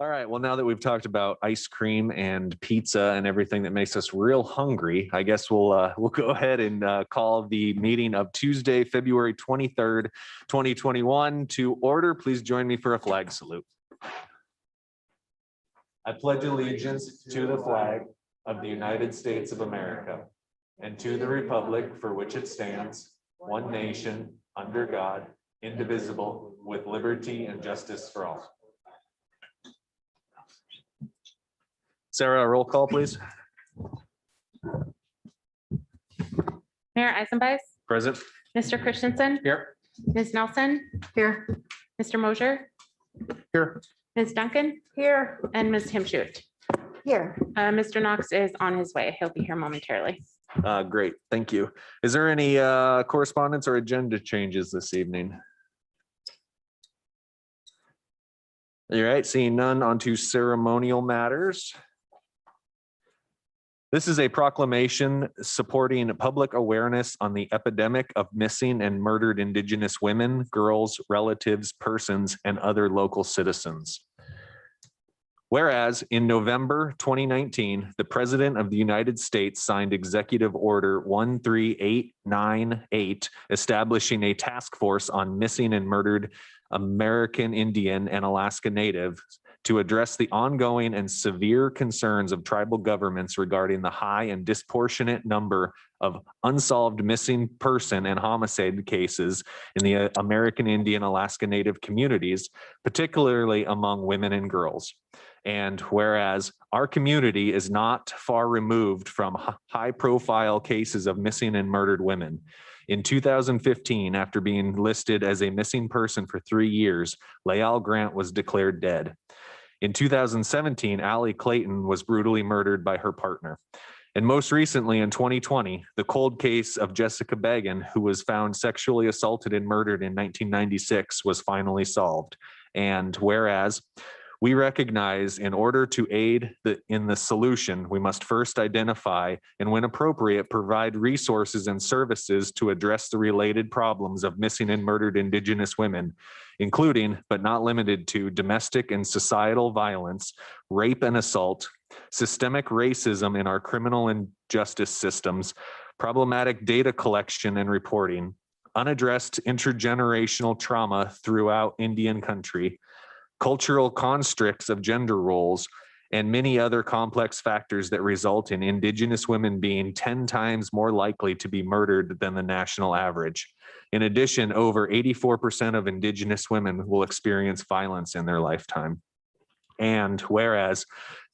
All right, well, now that we've talked about ice cream and pizza and everything that makes us real hungry, I guess we'll go ahead and call the meeting of Tuesday, February 23rd, 2021 to order. Please join me for a flag salute. I pledge allegiance to the flag of the United States of America and to the republic for which it stands, one nation, under God, indivisible, with liberty and justice for all. Sarah, roll call, please. Mayor Eisenbeis, Present. Mr. Christensen, Here. Ms. Nelson, Here. Mr. Mosier, Here. Ms. Duncan, Here. and Ms. Himshoot. Here. Mr. Knox is on his way. He'll be here momentarily. Great, thank you. Is there any correspondence or agenda changes this evening? All right, seeing none, on to ceremonial matters. This is a proclamation supporting public awareness on the epidemic of missing and murdered Indigenous women, girls, relatives, persons, and other local citizens. Whereas in November 2019, the President of the United States signed Executive Order 13898, establishing a task force on missing and murdered American Indian and Alaska Native to address the ongoing and severe concerns of tribal governments regarding the high and disproportionate number of unsolved missing person and homicide cases in the American Indian Alaska Native communities, particularly among women and girls. And whereas our community is not far removed from high-profile cases of missing and murdered women. In 2015, after being listed as a missing person for 3 years, Lael Grant was declared dead. In 2017, Allie Clayton was brutally murdered by her partner. And most recently in 2020, the cold case of Jessica Began, who was found sexually assaulted and murdered in 1996, was finally solved. And whereas we recognize in order to aid in the solution, we must first identify and when appropriate, provide resources and services to address the related problems of missing and murdered Indigenous women, including, but not limited to, domestic and societal violence, rape and assault, systemic racism in our criminal and justice systems, problematic data collection and reporting, unaddressed intergenerational trauma throughout Indian country, cultural constructs of gender roles, and many other complex factors that result in Indigenous women being 10 times more likely to be murdered than the national average. In addition, over 84% of Indigenous women will experience violence in their lifetime. And whereas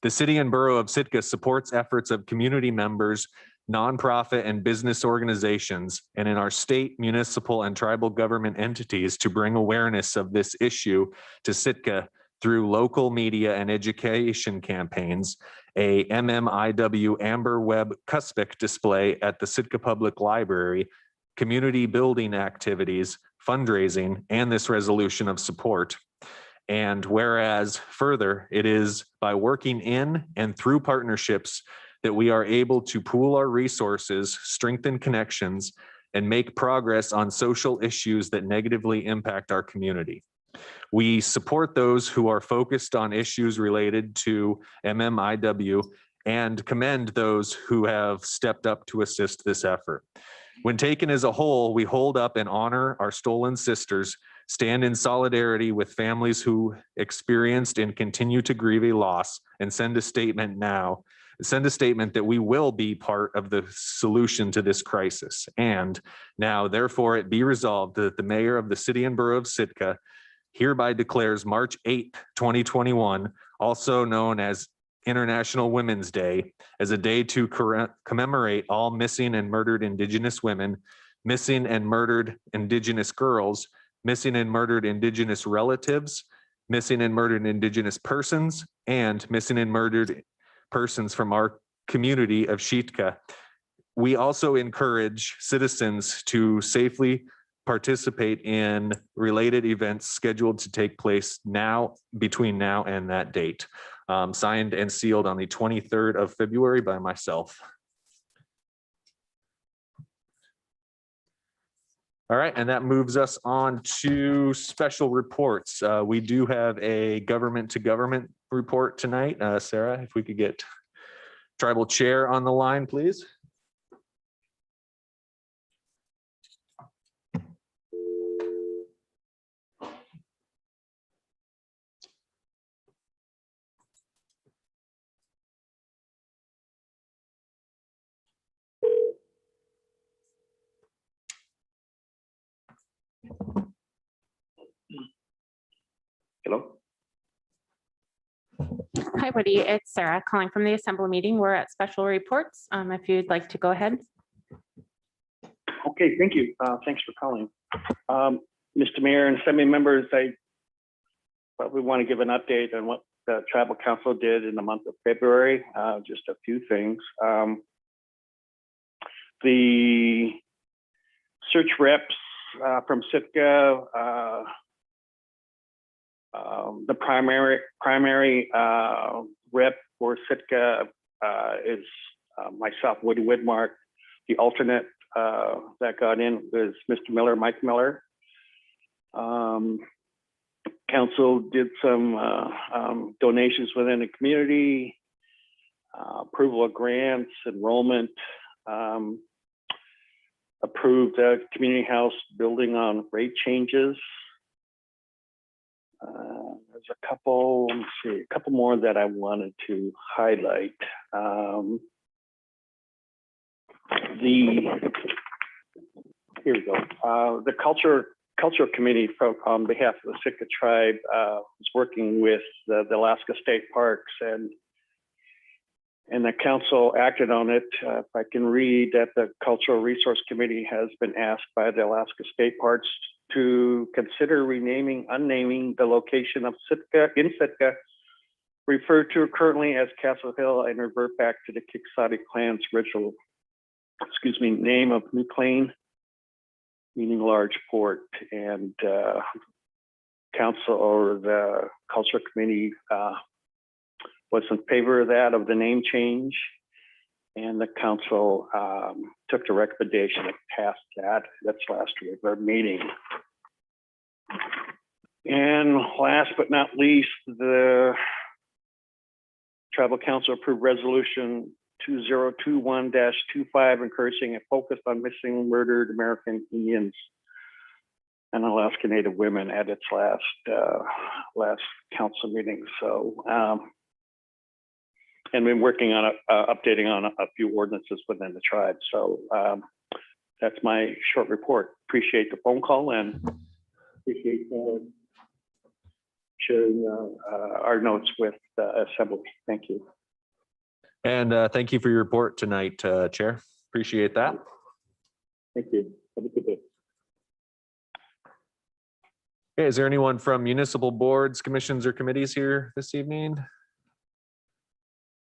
the City and Borough of Sitka supports efforts of community members, nonprofit and business organizations, and in our state, municipal, and tribal government entities to bring awareness of this issue to Sitka through local media and education campaigns, a MMIW Amber Web Cuspic display at the Sitka Public Library, community building activities, fundraising, and this resolution of support. And whereas further, it is by working in and through partnerships that we are able to pool our resources, strengthen connections, and make progress on social issues that negatively impact our community. We support those who are focused on issues related to MMIW and commend those who have stepped up to assist this effort. When taken as a whole, we hold up and honor our stolen sisters, stand in solidarity with families who experienced and continue to grieve a loss, and send a statement that we will be part of the solution to this crisis. And now, therefore, it be resolved that the mayor of the City and Borough of Sitka hereby declares March 8th, 2021, also known as International Women's Day, as a day to commemorate all missing and murdered Indigenous women, missing and murdered Indigenous girls, missing and murdered Indigenous relatives, missing and murdered Indigenous persons, and missing and murdered persons from our community of Sitka. We also encourage citizens to safely participate in related events scheduled to take place between now and that date. Signed and sealed on the 23rd of February by myself. All right, and that moves us on to special reports. We do have a government to government report tonight. Sarah, if we could get tribal chair on the line, please. Hello. Hi, Woody. It's Sarah calling from the Assembly meeting. We're at special reports. If you'd like to go ahead. Okay, thank you. Thanks for calling. Mr. Mayor and Assembly members, I probably want to give an update on what the Tribal Council did in the month of February. Just a few things. The search reps from Sitka, the primary rep for Sitka is myself, Woody Widmark. The alternate that got in was Mr. Miller, Mike Miller. Council did some donations within the community, approval of grants, enrollment, approved a community house building on rate changes. There's a couple, let me see, a couple more that I wanted to highlight. Here we go. The cultural committee on behalf of the Sitka tribe was working with the Alaska State Parks, and the council acted on it. If I can read that, the Cultural Resource Committee has been asked by the Alaska State Parks to consider unnaming the location of Sitka, referred to currently as Castle Hill, and revert back to the Kiksati clan's original, name of New Plain, meaning large port. And council or the cultural committee was in favor of that, of the name change. And the council took the recommendation and passed that. That's last week, our meeting. And last but not least, the Tribal Council approved resolution 2021-25, encouraging a focus on missing murdered American Indians and Alaska Native women at its last council meeting. So, and been working on updating on a few ordinances within the tribe. So that's my short report. Appreciate the phone call and appreciate sharing our notes with the Assembly. Thank you. And thank you for your report tonight, Chair. Appreciate that. Thank you. Have a good day. Okay, is there anyone from municipal boards, commissions, or committees here this evening?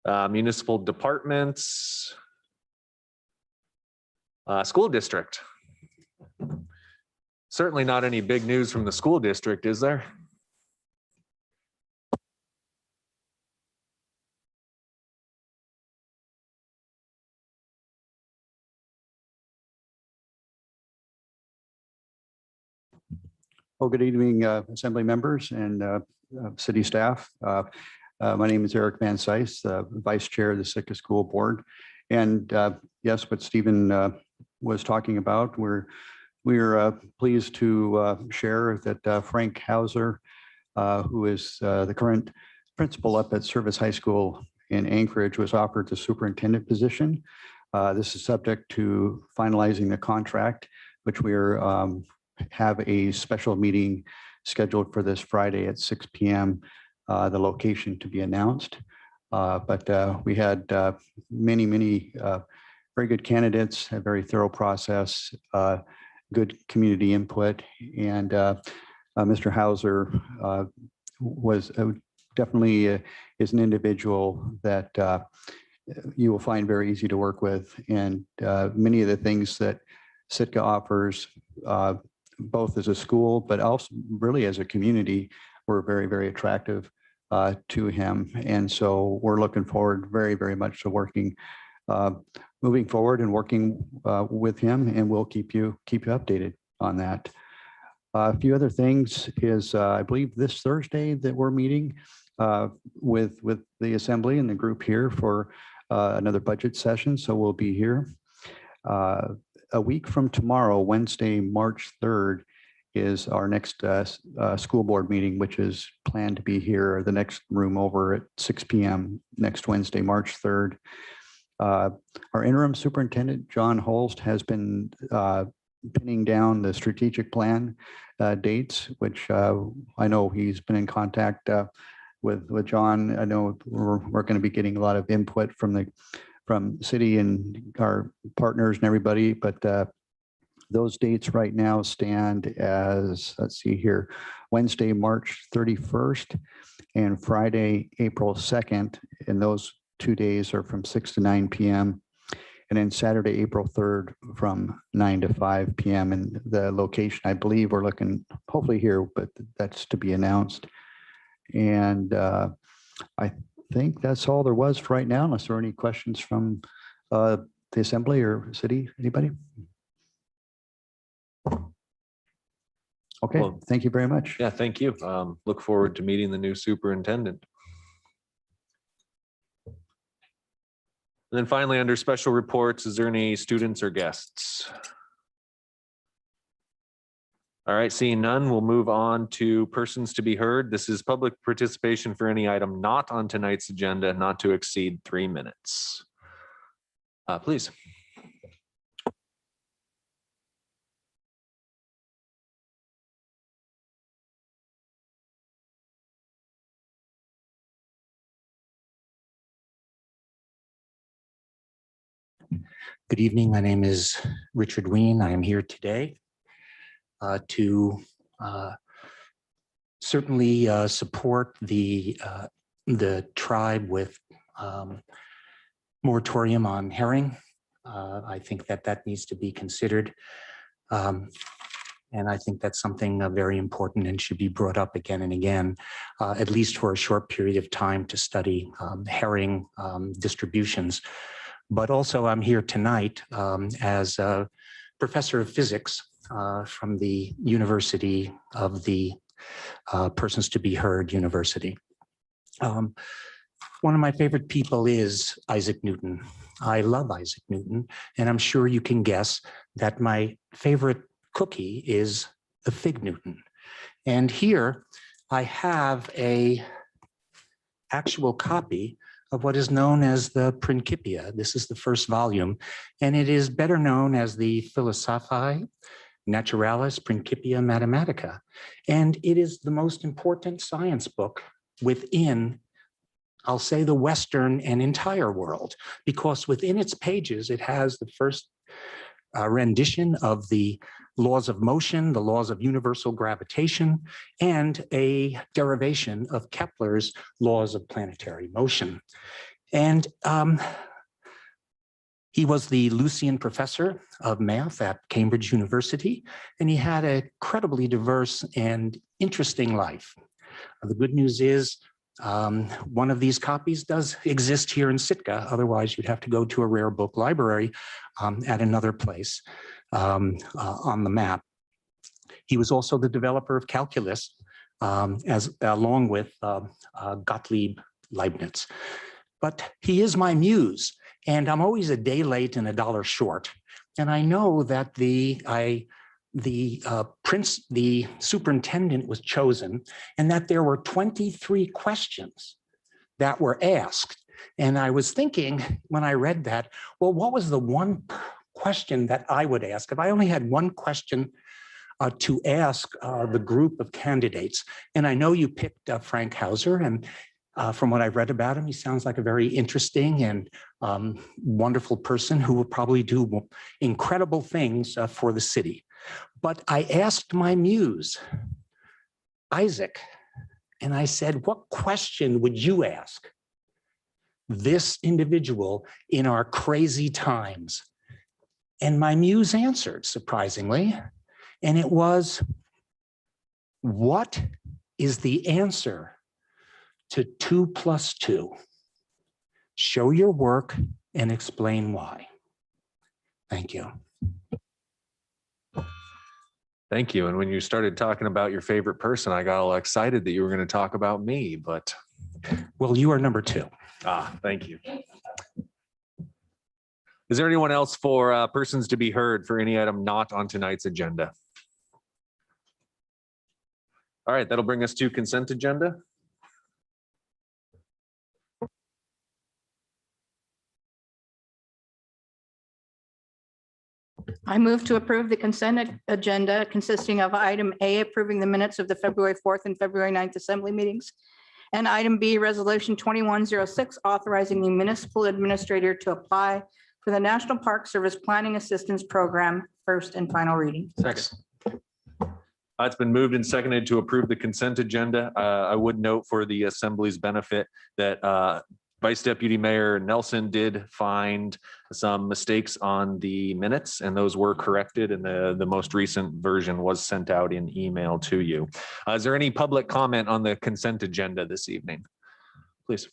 Municipal departments, school district. Certainly not any big news from the school district, is there? Well, good evening, Assembly members and city staff. My name is Eric Van Sice, Vice Chair of the Sitka School Board. And yes, what Stephen was talking about, we're pleased to share that Frank Hauser, who is the current principal up at Service High School in Anchorage, was offered the superintendent position. This is subject to finalizing the contract, which we have a special meeting scheduled for this Friday at 6 p.m. The location to be announced. But we had many very good candidates, a very thorough process, good community input, and Mr. Hauser was definitely is an individual that you will find very easy to work with, and many of the things that Sitka offers, both as a school, but also really as a community, were very attractive to him. And so we're looking forward very much to working, moving forward and working with him, and we'll keep you updated on that. A few other things is, I believe this Thursday that we're meeting with the assembly and the group here for another budget session. So we'll be here. A week from tomorrow, Wednesday, March 3rd, is our next school board meeting, which is planned to be here, the next room over at 6 p.m. next Wednesday, March 3rd. Our interim superintendent, John Holst, has been pinning down the strategic plan dates, which I know he's been in contact with John. I know we're going to be getting a lot of input from city and our partners and everybody, but those dates right now stand as, let's see here, Wednesday, March 31st and Friday, April 2nd. And those 2 days are from 6 to 9 p.m. And then Saturday, April 3rd from 9 to 5 p.m. And the location, I believe we're looking hopefully here, but that's to be announced. And I think that's all there was for right now, unless there are any questions from the assembly or city, anybody? Okay, Well, thank you very much. Yeah, thank you. Look forward to meeting the new superintendent. And then finally, under special reports, is there any students or guests? All right, seeing none, we'll move on to persons to be heard. This is public participation for any item not on tonight's agenda, not to exceed 3 minutes. Please. Good evening. My name is Richard Ween. I am here today to certainly support the tribe with moratorium on herring. I think that needs to be considered. And I think that's something very important and should be brought up again and again, at least for a short period of time, to study herring distributions. But also I'm here tonight as a professor of physics from the University of the Persons to be Heard University. One of my favorite people is Isaac Newton. I love Isaac Newton, and I'm sure you can guess that my favorite cookie is the Fig Newton. And here I have a actual copy of what is known as the Principia. This is the first volume, and it is better known as the Philosophiae Naturalis Principia Mathematica. And it is the most important science book within, I'll say, the Western and entire world, because within its pages, it has the first rendition of the laws of motion, the laws of universal gravitation, and a derivation of Kepler's laws of planetary motion. And he was the Lucian professor of math at Cambridge University, and he had an incredibly diverse and interesting life. The good news is one of these copies does exist here in Sitka. Otherwise, you'd have to go to a rare book library at another place on the map. He was also the developer of calculus, along with Gottlieb Leibniz. But he is my muse, and I'm always a day late and a dollar short. And I know that the superintendent was chosen, and that there were 23 questions that were asked. And I was thinking when I read that, well, what was the one question that I would ask? If I only had one question to ask the group of candidates, and I know you picked Frank Hauser, and from what I've read about him, he sounds like a very interesting and wonderful person who will probably do incredible things for the city. But I asked my muse, Isaac, and I said, what question would you ask this individual in our crazy times? And my muse answered, surprisingly, and it was, what is the answer to 2 + 2? Show your work and explain why. Thank you. Thank you. And when you started talking about your favorite person, I got all excited that you were going to talk about me, but. Well, you are number 2. Thank you. Is there anyone else for persons to be heard for any item not on tonight's agenda? All right, that'll bring us to consent agenda. I move to approve the consent agenda consisting of item A, approving the minutes of the February 4th and February 9th assembly meetings. And item B, resolution 2106, authorizing the municipal administrator to apply for the National Park Service Planning Assistance Program, first and final reading. Second. It's been moved and seconded to approve the consent agenda. I would note for the assembly's benefit that Vice Deputy Mayor Nelson did find some mistakes on the minutes, and those were corrected, and the most recent version was sent out in email to you. Is there any public comment on the consent agenda this evening? Please.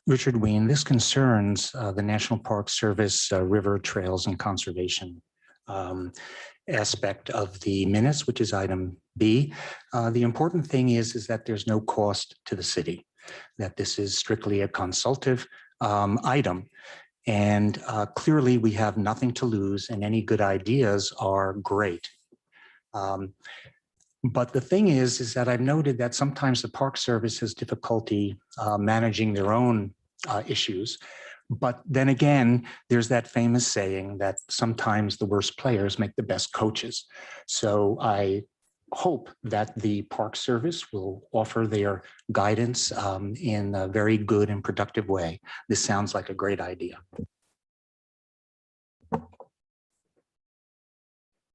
Richard Ween, this concerns the National Park Service river trails and conservation aspect of the minutes, which is item B. The important thing is that there's no cost to the city, that this is strictly a consultative item. And clearly we have nothing to lose and any good ideas are great. But the thing is that I've noted that sometimes the Park Service has difficulty managing their own issues. But then again, there's that famous saying that sometimes the worst players make the best coaches. So I hope that the Park Service will offer their guidance in a very good and productive way. This sounds like a great idea.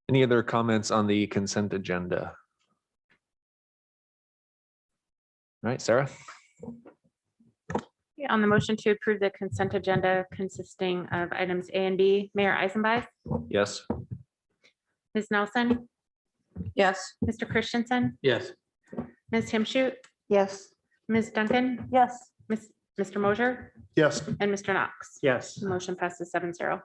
Any other comments on the consent agenda? All right, Sarah. On the motion to approve the consent agenda consisting of items A and B, Mayor Eisenbach, Yes. Ms. Nelson, Yes. Mr. Christensen, Yes. Ms. Himshoot, Yes. Ms. Duncan, Yes. Mr. Mosier, Yes. and Mr. Knox. Yes. The motion passes 7-0.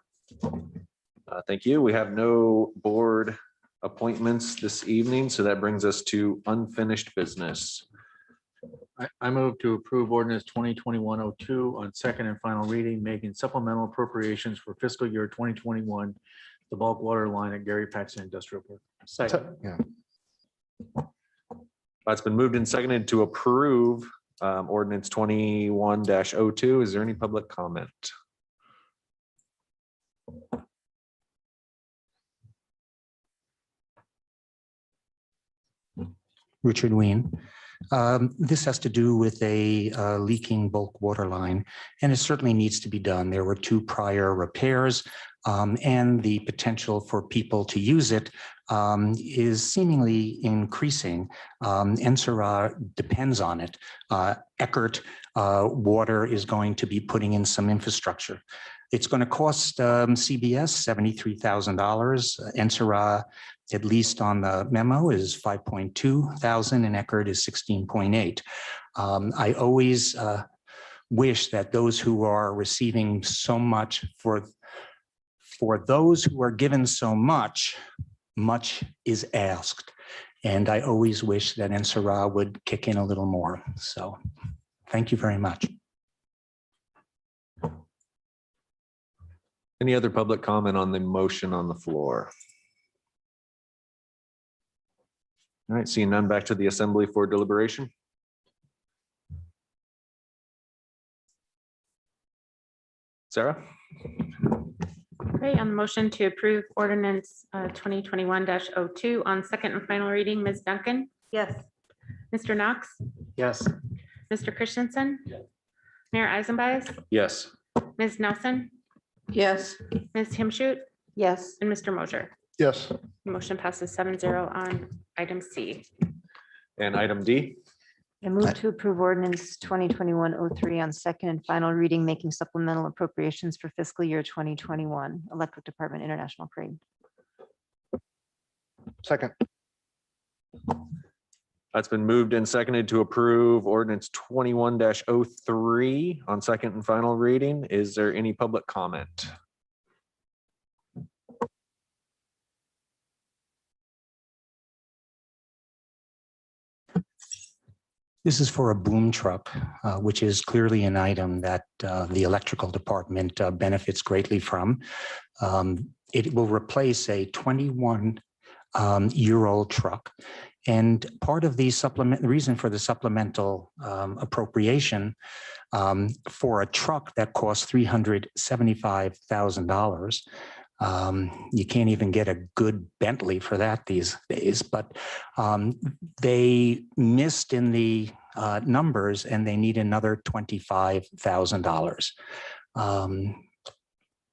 Thank you. We have no board appointments this evening, so that brings us to unfinished business. I move to approve ordinance 2021-02 on second and final reading, making supplemental appropriations for fiscal year 2021, the bulk water line at Gary Paxton Industrial Park. Second. It's been moved and seconded to approve ordinance 21-02. Is there any public comment? Richard Ween. This has to do with a leaking bulk water line, and it certainly needs to be done. There were 2 prior repairs, and the potential for people to use it is seemingly increasing. NSERA depends on it. Eckert Water is going to be putting in some infrastructure. It's going to cost CBS $73,000. NSERA, at least on the memo, is $5.2 thousand, and Eckert is 16.8. I always wish that those who are receiving so much, for those who are given so much, much is asked. And I always wish that NSERA would kick in a little more. So thank you very much. Any other public comment on the motion on the floor? All right, seeing none, back to the assembly for deliberation. Sarah? Okay, on the motion to approve ordinance 2021-02 on second and final reading, Ms. Duncan, Yes. Mr. Knox, Yes. Mr. Christensen, Mayor Eisenbach, Yes. Ms. Nelson, Yes. Ms. Himshoot, Yes. and Mr. Mosier. Yes. The motion passes 7-0 on item C. And item D? I move to approve ordinance 2021-03 on second and final reading, making supplemental appropriations for fiscal year 2021, Electric Department International Parade. Second. It's been moved and seconded to approve ordinance 21-03 on second and final reading. Is there any public comment? This is for a boom truck, which is clearly an item that the electrical department benefits greatly from. It will replace a 21-year-old truck. And part of the reason for the supplemental appropriation for a truck that costs $375,000. You can't even get a good Bentley for that these days, but they missed in the numbers and they need another $25,000.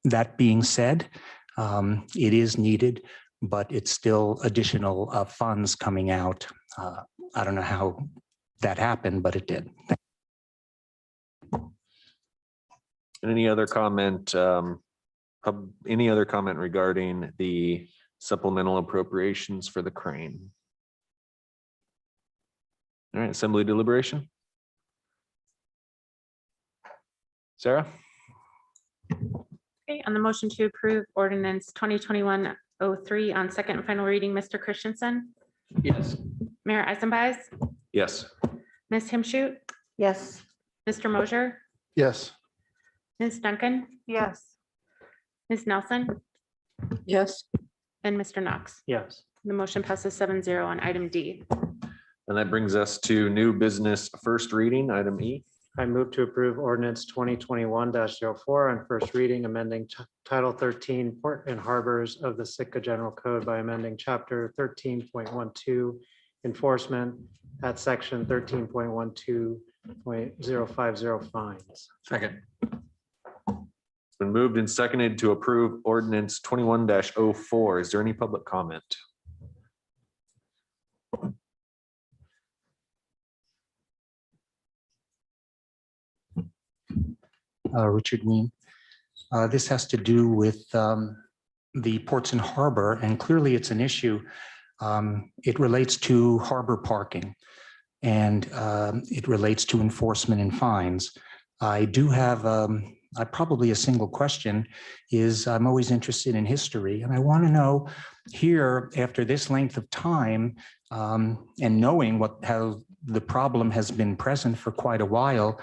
That being said, it is needed, but it's still additional funds coming out. I don't know how that happened, but it did. Any other comment? Any other comment regarding the supplemental appropriations for the crane? All right, assembly deliberation. Sarah? Okay, on the motion to approve ordinance 2021-03 on second and final reading, Mr. Christensen, Yes. Mayor Eisenbach, Yes. Ms. Himshoot, Yes. Mr. Mosher, Yes. Ms. Duncan, Yes. Ms. Nelson, Yes. and Mr. Knox. Yes. The motion passes 7-0 on item D. And that brings us to new business first reading, item E. I move to approve ordinance 2021-04 on first reading, amending Title 13 Port and Harbors of the Sitka General Code by amending Chapter 13.12 Enforcement at Section 13.12.050 Fines. Second. It's been moved and seconded to approve ordinance 21-04. Is there any public comment? Richard Ween. This has to do with the ports and harbor, and clearly it's an issue. It relates to harbor parking, and it relates to enforcement and fines. I do have probably a single question is I'm always interested in history, and I want to know here after this length of time and knowing how the problem has been present for quite a while,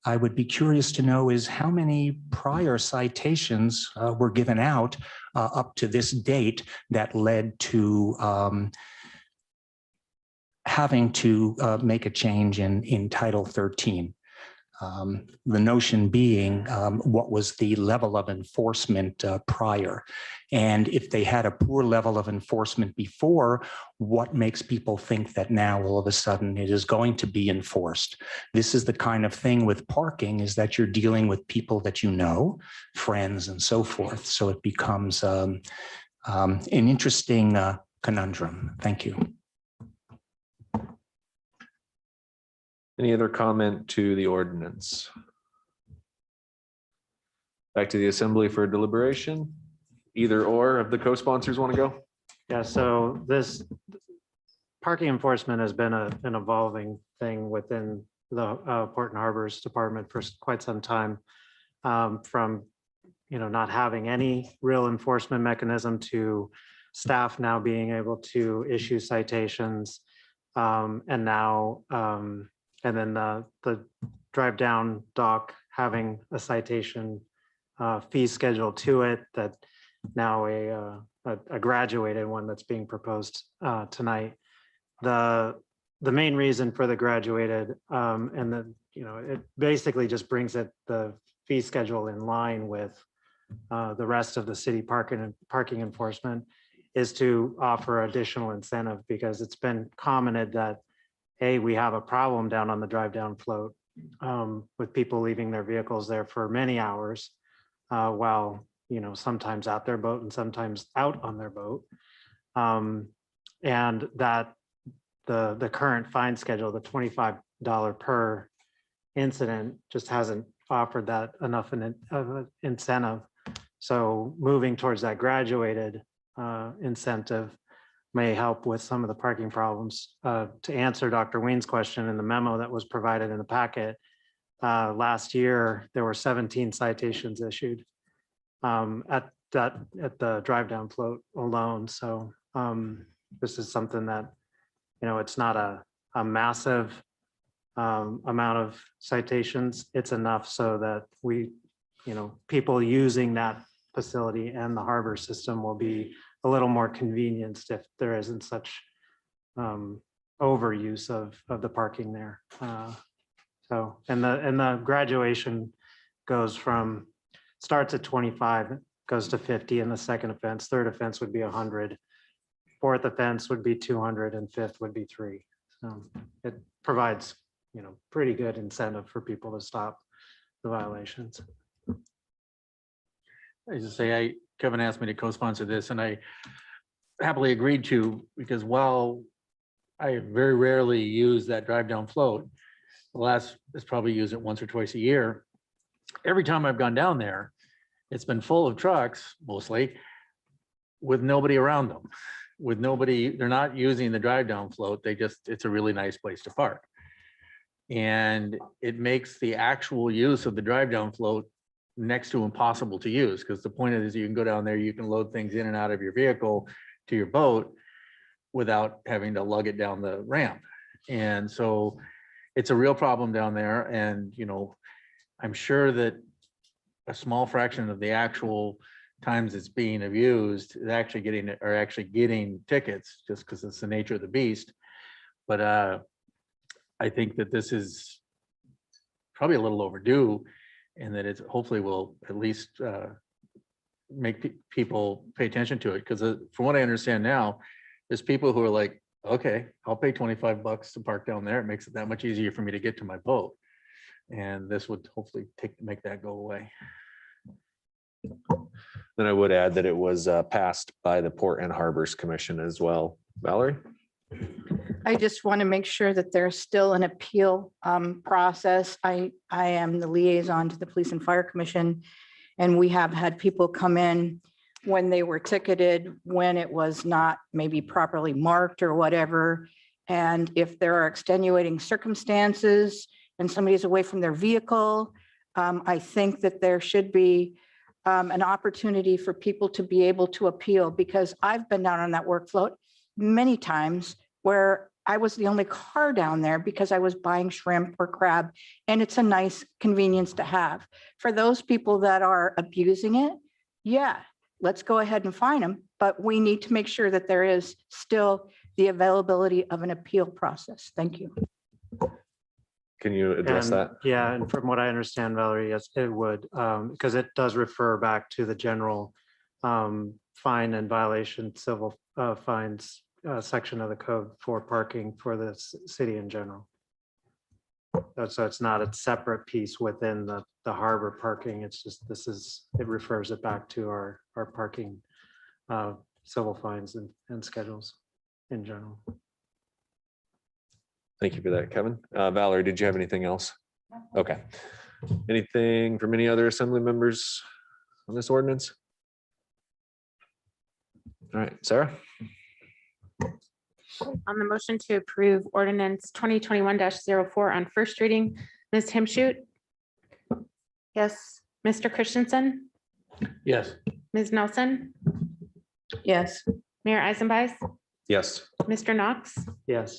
I would be curious to know is how many prior citations were given out up to this date that led to having to make a change in Title 13. The notion being what was the level of enforcement prior, and if they had a poor level of enforcement before, what makes people think that now all of a sudden it is going to be enforced? This is the kind of thing with parking, is that you're dealing with people that you know, friends and so forth. So it becomes an interesting conundrum. Thank you. Any other comment to the ordinance? Back to the assembly for deliberation. Either or of the co-sponsors want to go? Yeah, so this parking enforcement has been an evolving thing within the Port and Harbors Department for quite some time. From not having any real enforcement mechanism to staff now being able to issue citations, and now and then the drive down dock having a citation fee schedule to it, that now a graduated one that's being proposed tonight. The main reason for the graduated and it basically just brings the fee schedule in line with the rest of the city parking enforcement, is to offer additional incentive, because it's been commented that we have a problem down on the drive down float with people leaving their vehicles there for many hours while, sometimes at their boat and sometimes out on their boat. And that the current fine schedule, the $25 per incident, just hasn't offered that enough of an incentive. So moving towards that graduated incentive may help with some of the parking problems. To answer Dr. Ween's question in the memo that was provided in the packet, last year, there were 17 citations issued at the drive down float alone. So this is something that, it's not a massive amount of citations. It's enough so that we, people using that facility and the harbor system will be a little more convenienced if there isn't such overuse of the parking there. So, and the graduation starts at 25, goes to 50 in the second offense. Third offense would be 100. Fourth offense would be 200 and fifth would be 3. So it provides, pretty good incentive for people to stop the violations. I just say, Kevin asked me to co-sponsor this and I happily agreed to, because while I very rarely use that drive down float, the last is probably use it once or twice a year. Every time I've gone down there, it's been full of trucks mostly with nobody around them, they're not using the drive down float. It's a really nice place to park. And it makes the actual use of the drive down float next to impossible to use, because the point is you can go down there, you can load things in and out of your vehicle to your boat without having to lug it down the ramp. And so it's a real problem down there. And, I'm sure that a small fraction of the actual times it's being abused is actually getting tickets, just because it's the nature of the beast. But I think that this is probably a little overdue, and that it's hopefully will at least make people pay attention to it. Because from what I understand now, there's people who are like, okay, I'll pay $25 to park down there. It makes it that much easier for me to get to my boat. And this would hopefully make that go away. Then I would add that it was passed by the Port and Harbors Commission as well. Valerie? I just want to make sure that there's still an appeal process. I am the liaison to the Police and Fire Commission, and we have had people come in when they were ticketed, when it was not maybe properly marked or whatever. And if there are extenuating circumstances and somebody's away from their vehicle, I think that there should be an opportunity for people to be able to appeal, because I've been down on that work float many times where I was the only car down there because I was buying shrimp or crab, and it's a nice convenience to have. For those people that are abusing it, yeah, let's go ahead and fine them, but we need to make sure that there is still the availability of an appeal process. Thank you. Can you address that? Yeah, and from what I understand, Valerie, yes, it would, because it does refer back to the general fine and violation civil fines section of the code for parking for the city in general. So it's not a separate piece within the harbor parking. It's just, it refers it back to our parking civil fines and schedules in general. Thank you for that, Kevin. Valerie, did you have anything else? Okay. Anything from any other assembly members on this ordinance? All right, Sarah? On the motion to approve ordinance 2021-04 on first reading, Ms. Himshoot, Yes. Mr. Christensen, Yes. Ms. Nelson, Yes. Mayor Eisenbeiß, Yes. Mr. Knox, Yes.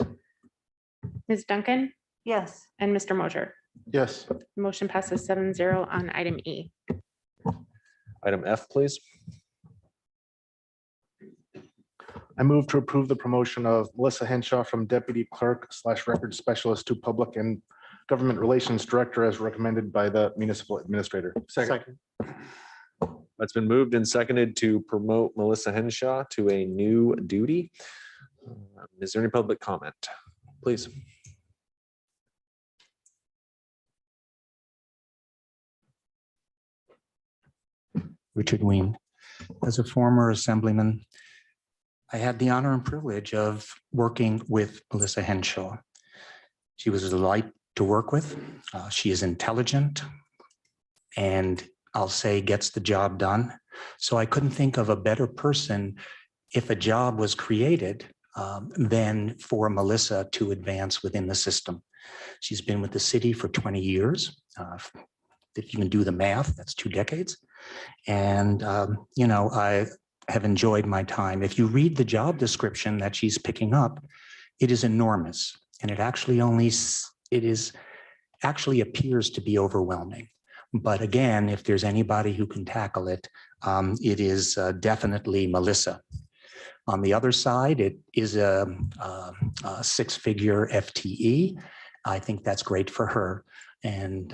Ms. Duncan, Yes. and Mr. Mosier. Yes. Motion passes 7-0 on item E. Item F, please. I move to approve the promotion of Melissa Henshaw from Deputy Clerk / Record Specialist to Public and Government Relations Director as recommended by the Municipal Administrator. Second. That's been moved and seconded to promote Melissa Henshaw to a new duty. Is there any public comment? Please. Richard Ween. As a former assemblyman, I had the honor and privilege of working with Melissa Henshaw. She was a delight to work with. She is intelligent and I'll say gets the job done. So I couldn't think of a better person if a job was created, then for Melissa to advance within the system. She's been with the city for 20 years. If you can do the math, that's 2 decades. And, you know, I have enjoyed my time. If you read the job description that she's picking up, it is enormous. And it actually actually appears to be overwhelming. But again, if there's anybody who can tackle it, it is definitely Melissa. On the other side, it is a 6-figure FTE. I think that's great for her. And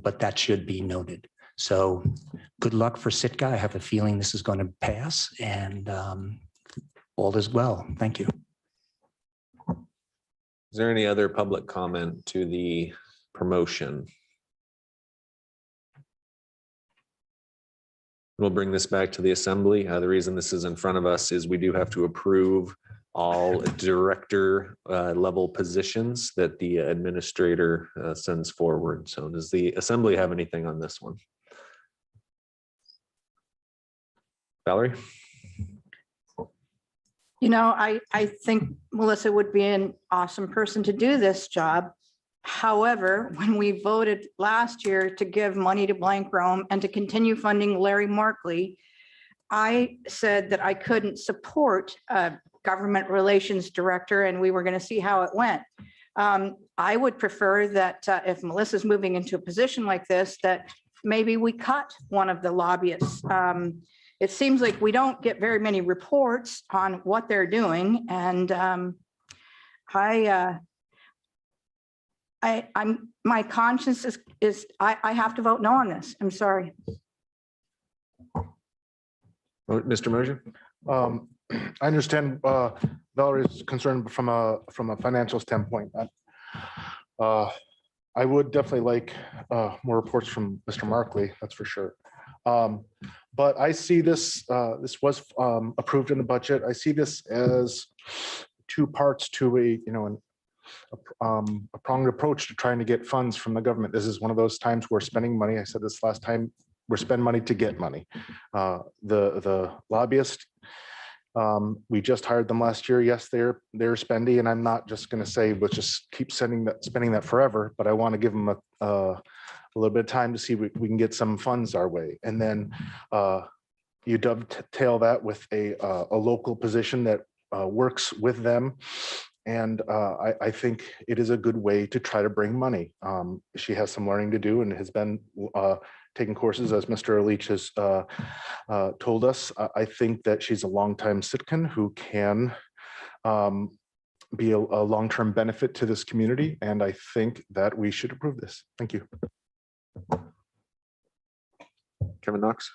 but that should be noted. So good luck for Sitka. I have a feeling this is going to pass, and all is well. Thank you. Is there any other public comment to the promotion? We'll bring this back to the assembly. The reason this is in front of us is we do have to approve all director level positions that the administrator sends forward. So does the assembly have anything on this one? Valerie? You know, I think Melissa would be an awesome person to do this job. However, when we voted last year to give money to Blank Rome and to continue funding Larry Markley, I said that I couldn't support a government relations director, and we were going to see how it went. I would prefer that if Melissa's moving into a position like this, that maybe we cut one of the lobbyists. It seems like we don't get very many reports on what they're doing, and my conscience is I have to vote no on this. I'm sorry. Mr. Mosier? I understand Valerie's concern from a financial standpoint. I would definitely like more reports from Mr. Markley, that's for sure. But I see this, this was approved in the budget. I see this as 2 parts to a pronged approach to trying to get funds from the government. This is one of those times where spending money, I said this last time, we're spending money to get money. The lobbyist, we just hired them last year. Yes, they're spendy, and I'm not just going to say let's just keep spending that forever, but I want to give them a little bit of time to see if we can get some funds our way. And then you dovetail that with a local position that works with them. And I think it is a good way to try to bring money. She has some learning to do and has been taking courses, as Mr. Leach has told us. I think that she's a longtime Sitkan who can be a long-term benefit to this community. And I think that we should approve this. Thank you. Kevin Knox?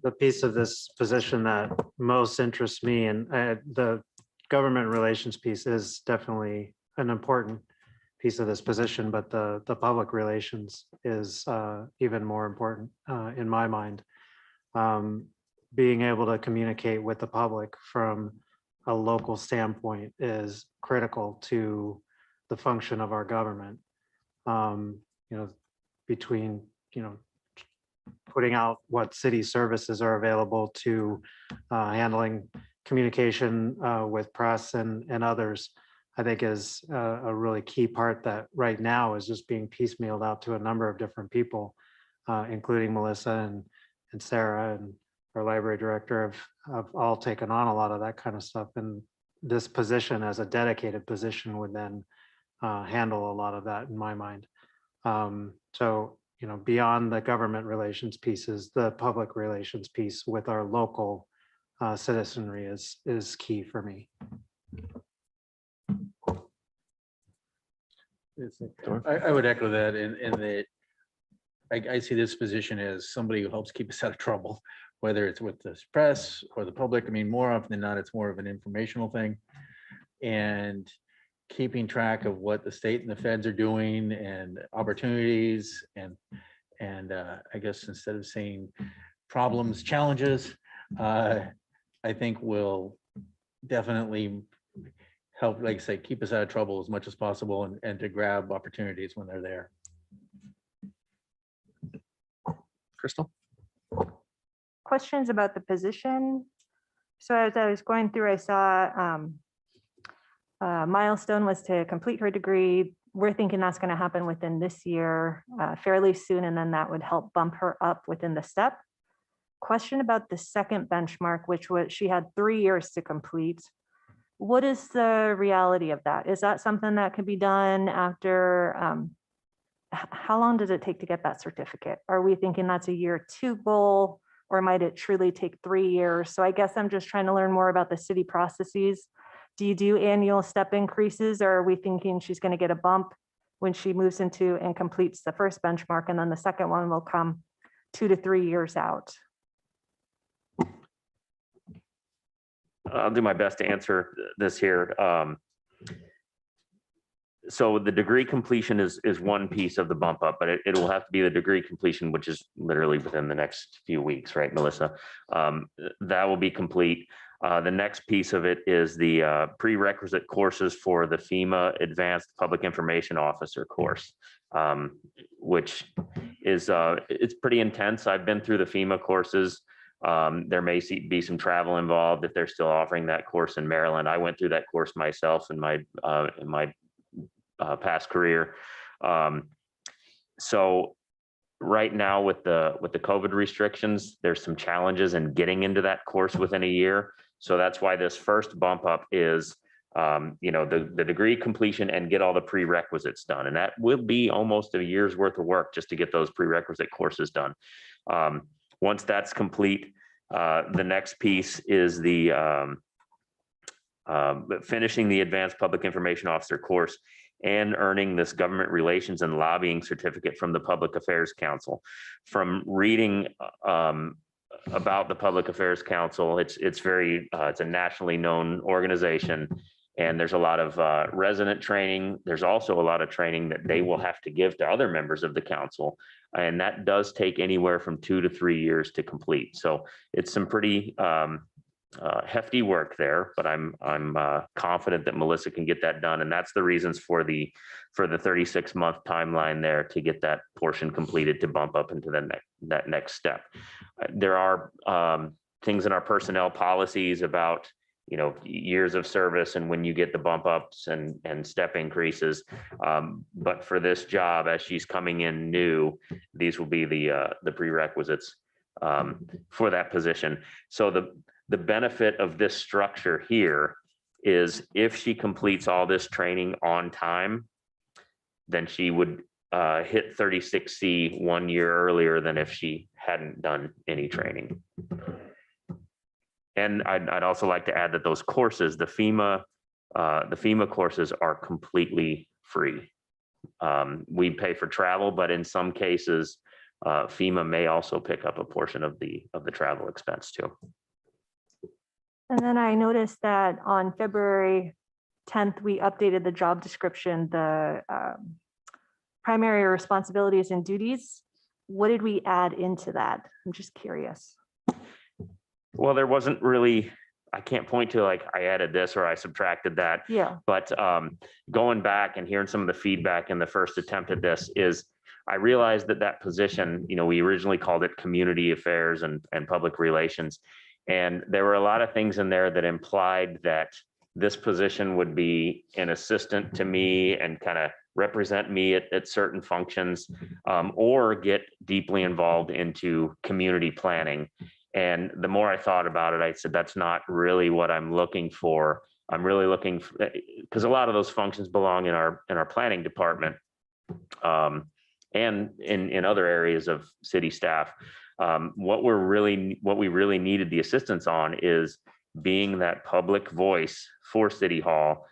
The piece of this position that most interests me, and the government relations piece is definitely an important piece of this position, but the public relations is even more important in my mind. Being able to communicate with the public from a local standpoint is critical to the function of our government. Between putting out what city services are available to handling communication with press and others, I think is a really key part that right now is just being piecemealed out to a number of different people, including Melissa and Sarah and our library director have all taken on a lot of that kind of stuff. And this position as a dedicated position would then handle a lot of that in my mind. So, beyond the government relations pieces, the public relations piece with our local citizenry is key for me. I would echo that in that I see this position as somebody who helps keep us out of trouble, whether it's with the press or the public. I mean, more often than not, it's more of an informational thing. And keeping track of what the state and the feds are doing and opportunities and I guess instead of saying problems, challenges, I think will definitely help, like I say, keep us out of trouble as much as possible and to grab opportunities when they're there. Crystal? Questions about the position. So as I was going through, I saw milestone was to complete her degree. We're thinking that's going to happen within this year, fairly soon, and then that would help bump her up within the step. Question about the second benchmark, which was she had 3 years to complete. What is the reality of that? Is that something that can be done after? How long does it take to get that certificate? Are we thinking that's a year 2 goal, or might it truly take 3 years? So I guess I'm just trying to learn more about the city processes. Do you do annual step increases, or are we thinking she's going to get a bump when she moves into and completes the first benchmark, and then the second one will come 2 to 3 years out? I'll do my best to answer this here. So the degree completion is one piece of the bump up, but it will have to be the degree completion, which is literally within the next few weeks, right, Melissa? That will be complete. The next piece of it is the prerequisite courses for the Fema Advanced Public Information Officer course, which is it's pretty intense. I've been through the Fema courses. There may be some travel involved if they're still offering that course in Maryland. I went through that course myself in my past career. So right now with the COVID restrictions, there's some challenges in getting into that course within a year. So that's why this first bump up is, the degree completion and get all the prerequisites done. And that will be almost a year's worth of work just to get those prerequisite courses done. Once that's complete, the next piece is the finishing the Advanced Public Information Officer course and earning this government relations and lobbying certificate from the Public Affairs Council. From reading about the Public Affairs Council, it's a nationally known organization, and there's a lot of resident training. There's also a lot of training that they will have to give to other members of the council, and that does take anywhere from 2 to 3 years to complete. So it's some pretty hefty work there, but I'm confident that Melissa can get that done, and that's the reasons for the 36-month timeline there to get that portion completed to bump up into that next step. There are things in our personnel policies about years of service and when you get the bump ups and step increases, but for this job, as she's coming in new, these will be the prerequisites for that position. So the benefit of this structure here is if she completes all this training on time, then she would hit 36C 1 year earlier than if she hadn't done any training. And I'd also like to add that those courses, the FEMA courses are completely free. We pay for travel, but in some cases, FEMA may also pick up a portion of the travel expense too. And then I noticed that on February 10th, we updated the job description, the primary responsibilities and duties. What did we add into that? I'm just curious. Well, there wasn't really, I can't point to like I added this or I subtracted that. Yeah. But going back and hearing some of the feedback in the first attempt at this is I realized that position, we originally called it community affairs and public relations. And there were a lot of things in there that implied that this position would be an assistant to me and kind of represent me at certain functions, or get deeply involved into community planning. And the more I thought about it, I said, that's not really what I'm looking for. I'm really looking for, because a lot of those functions belong in our planning department, and in other areas of city staff. What we really needed the assistance on is being that public voice for City Hall,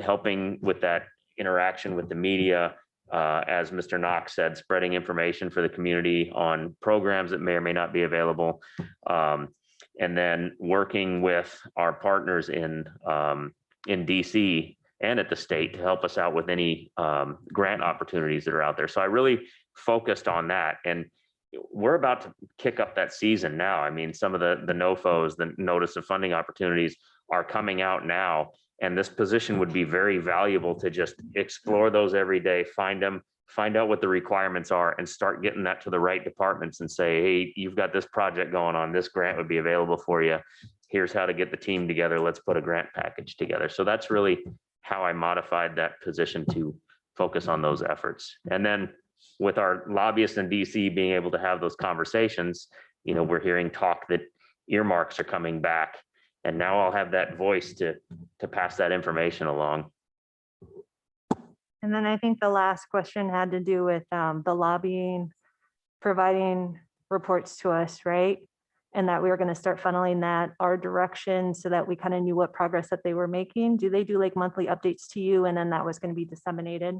helping with that interaction with the media, as Mr. Knox said, spreading information for the community on programs that may or may not be available, and then working with our partners in DC and at the state to help us out with any grant opportunities that are out there. So I really focused on that, and we're about to kick up that season now. I mean, some of the NOFOs, the notice of funding opportunities, are coming out now. And this position would be very valuable to just explore those every day, find them, find out what the requirements are, and start getting that to the right departments and say, hey, you've got this project going on, this grant would be available for you. here's how to get the team together. Let's put a grant package together. So that's really how I modified that position to focus on those efforts. And then with our lobbyists in DC being able to have those conversations, we're hearing talk that earmarks are coming back. And now I'll have that voice to pass that information along. And then I think the last question had to do with the lobbying, providing reports to us, right? And that we were going to start funneling that our direction so that we kind of knew what progress that they were making. Do they do like monthly updates to you and then that was going to be disseminated?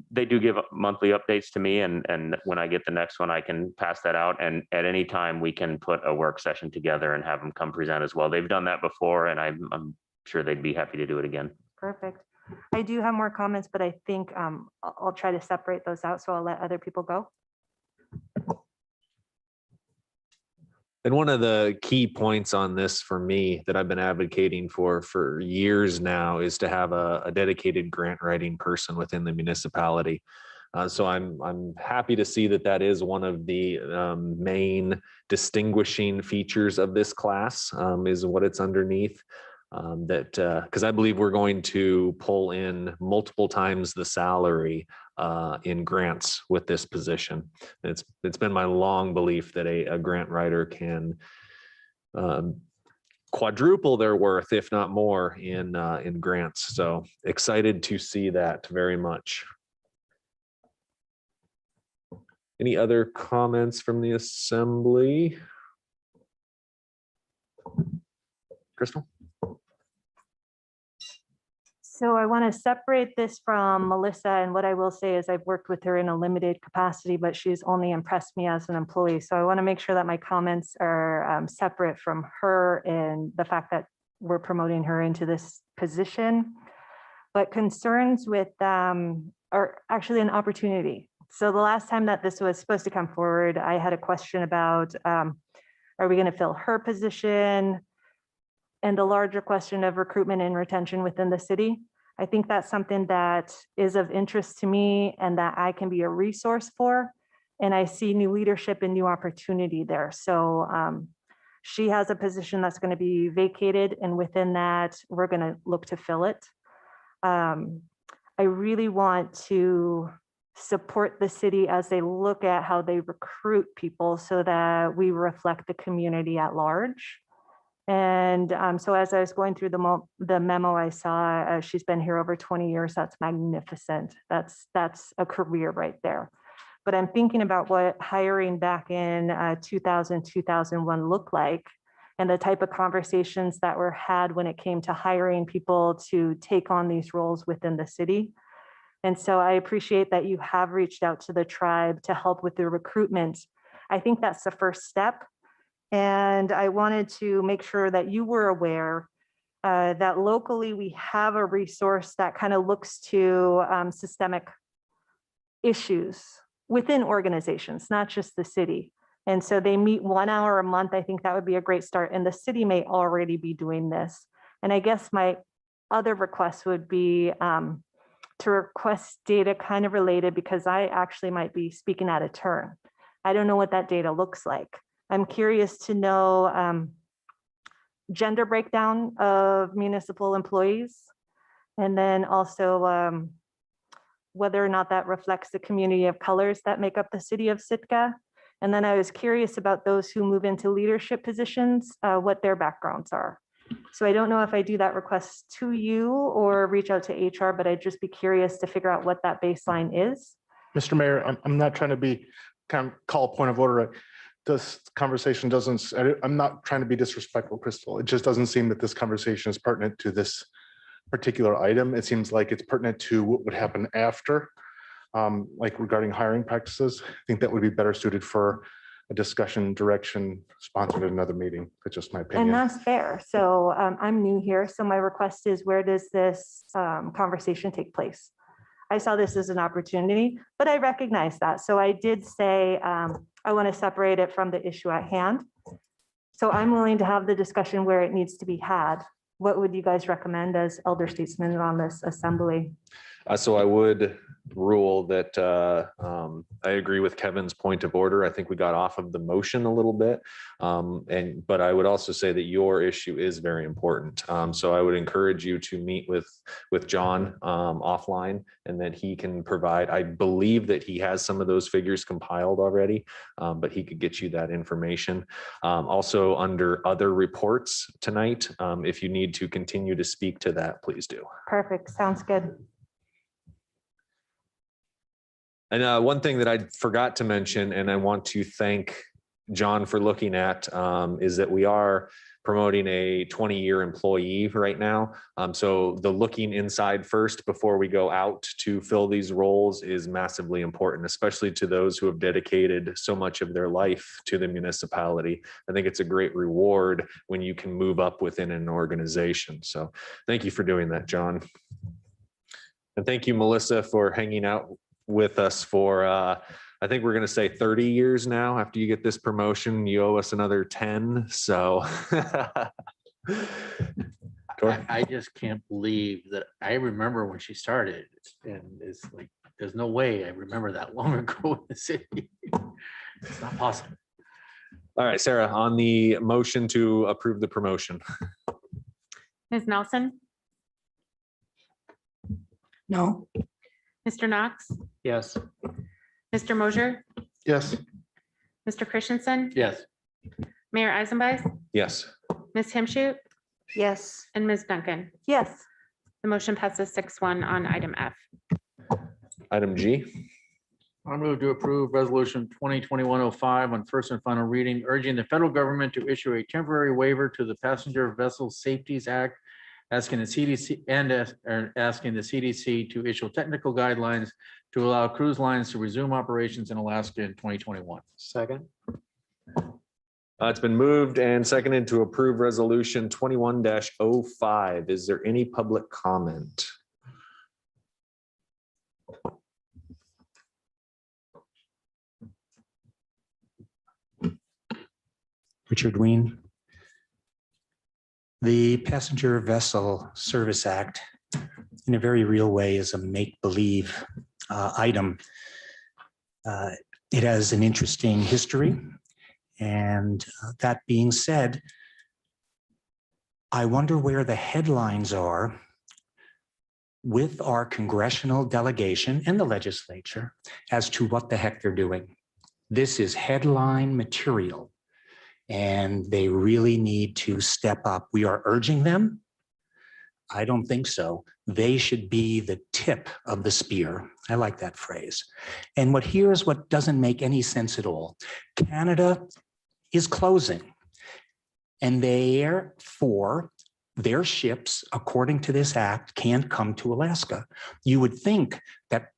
They do give monthly updates to me, and when I get the next one, I can pass that out. And at any time, we can put a work session together and have them come present as well. They've done that before, and I'm sure they'd be happy to do it again. Perfect. I do have more comments, but I think I'll try to separate those out. So I'll let other people go. And one of the key points on this for me that I've been advocating for years now is to have a dedicated grant writing person within the municipality. So I'm happy to see that is one of the main distinguishing features of this class, is what it's underneath. Because I believe we're going to pull in multiple times the salary in grants with this position. It's been my long belief that a grant writer can quadruple their worth, if not more, in grants. So excited to see that very much. Any other comments from the assembly? Crystal? So I want to separate this from Melissa, and what I will say is I've worked with her in a limited capacity, but she's only impressed me as an employee. So I want to make sure that my comments are separate from her and the fact that we're promoting her into this position. But concerns with are actually an opportunity. So the last time that this was supposed to come forward, I had a question about, are we going to fill her position? And the larger question of recruitment and retention within the city. I think that's something that is of interest to me and that I can be a resource for. And I see new leadership and new opportunity there. So she has a position that's going to be vacated, and within that, we're going to look to fill it. I really want to support the city as they look at how they recruit people so that we reflect the community at large. And so as I was going through the memo, I saw she's been here over 20 years. That's magnificent. That's a career right there. But I'm thinking about what hiring back in 2000, 2001 looked like, and the type of conversations that were had when it came to hiring people to take on these roles within the city. And so I appreciate that you have reached out to the tribe to help with the recruitment. I think that's the first step. And I wanted to make sure that you were aware that locally we have a resource that kind of looks to systemic issues within organizations, not just the city. And so they meet 1 hour a month. I think that would be a great start. And the city may already be doing this. And I guess my other request would be to request data kind of related, because I actually might be speaking out of turn. I don't know what that data looks like. I'm curious to know gender breakdown of municipal employees, and then also whether or not that reflects the community of colors that make up the city of Sitka. And then I was curious about those who move into leadership positions, what their backgrounds are. So I don't know if I do that request to you or reach out to HR, but I'd just be curious to figure out what that baseline is. Mr. Mayor, I'm not trying to be kind of call a point of order. This conversation doesn't, I'm not trying to be disrespectful, Crystal. It just doesn't seem that this conversation is pertinent to this particular item. It seems like it's pertinent to what would happen after, like regarding hiring practices. I think that would be better suited for a discussion direction sponsored at another meeting. It's just my opinion. And that's fair. So I'm new here. So my request is, where does this conversation take place? I saw this as an opportunity, but I recognize that. So I did say, I want to separate it from the issue at hand. So I'm willing to have the discussion where it needs to be had. What would you guys recommend as elder statesmen on this assembly? So I would rule that I agree with Kevin's point of order. I think we got off of the motion a little bit. But I would also say that your issue is very important. So I would encourage you to meet with John offline, and that he can provide, I believe that he has some of those figures compiled already, but he could get you that information. Also under other reports tonight, if you need to continue to speak to that, please do. Perfect. Sounds good. And one thing that I forgot to mention, and I want to thank John for looking at, is that we are promoting a 20-year employee right now. So the looking inside first before we go out to fill these roles is massively important, especially to those who have dedicated so much of their life to the municipality. I think it's a great reward when you can move up within an organization. So thank you for doing that, John. And thank you, Melissa, for hanging out with us for, I think we're going to say 30 years now. After you get this promotion, you owe us another 10. So I just can't believe that I remember when she started, and it's like, there's no way I remember that long ago in the city. It's not possible. All right, Sarah, on the motion to approve the promotion. Ms. Nelson, No. Mr. Knox, Yes. Mr. Mosier, Yes. Mr. Christensen, Yes. Mayor Eisenbach, Yes. Ms. Himshoot, Yes. and Ms. Duncan. Yes. The motion passes 6-1 on item F. Item G. I move to approve resolution 2021-05 on first and final reading, urging the federal government to issue a temporary waiver to the Passenger Vessel Safeties Act, asking the CDC asking the CDC to issue technical guidelines to allow cruise lines to resume operations in Alaska in 2021. Second. It's been moved and seconded to approve resolution 21-05. Is there any public comment? Richard Ween. The Passenger Vessel Service Act, in a very real way, is a make-believe item. It has an interesting history. And that being said, I wonder where the headlines are with our congressional delegation and the legislature as to what the heck they're doing. This is headline material, and they really need to step up. We are urging them. I don't think so. They should be the tip of the spear. I like that phrase. And here's what doesn't make any sense at all. Canada is closing, and therefore their ships, according to this act, can't come to Alaska. You would think that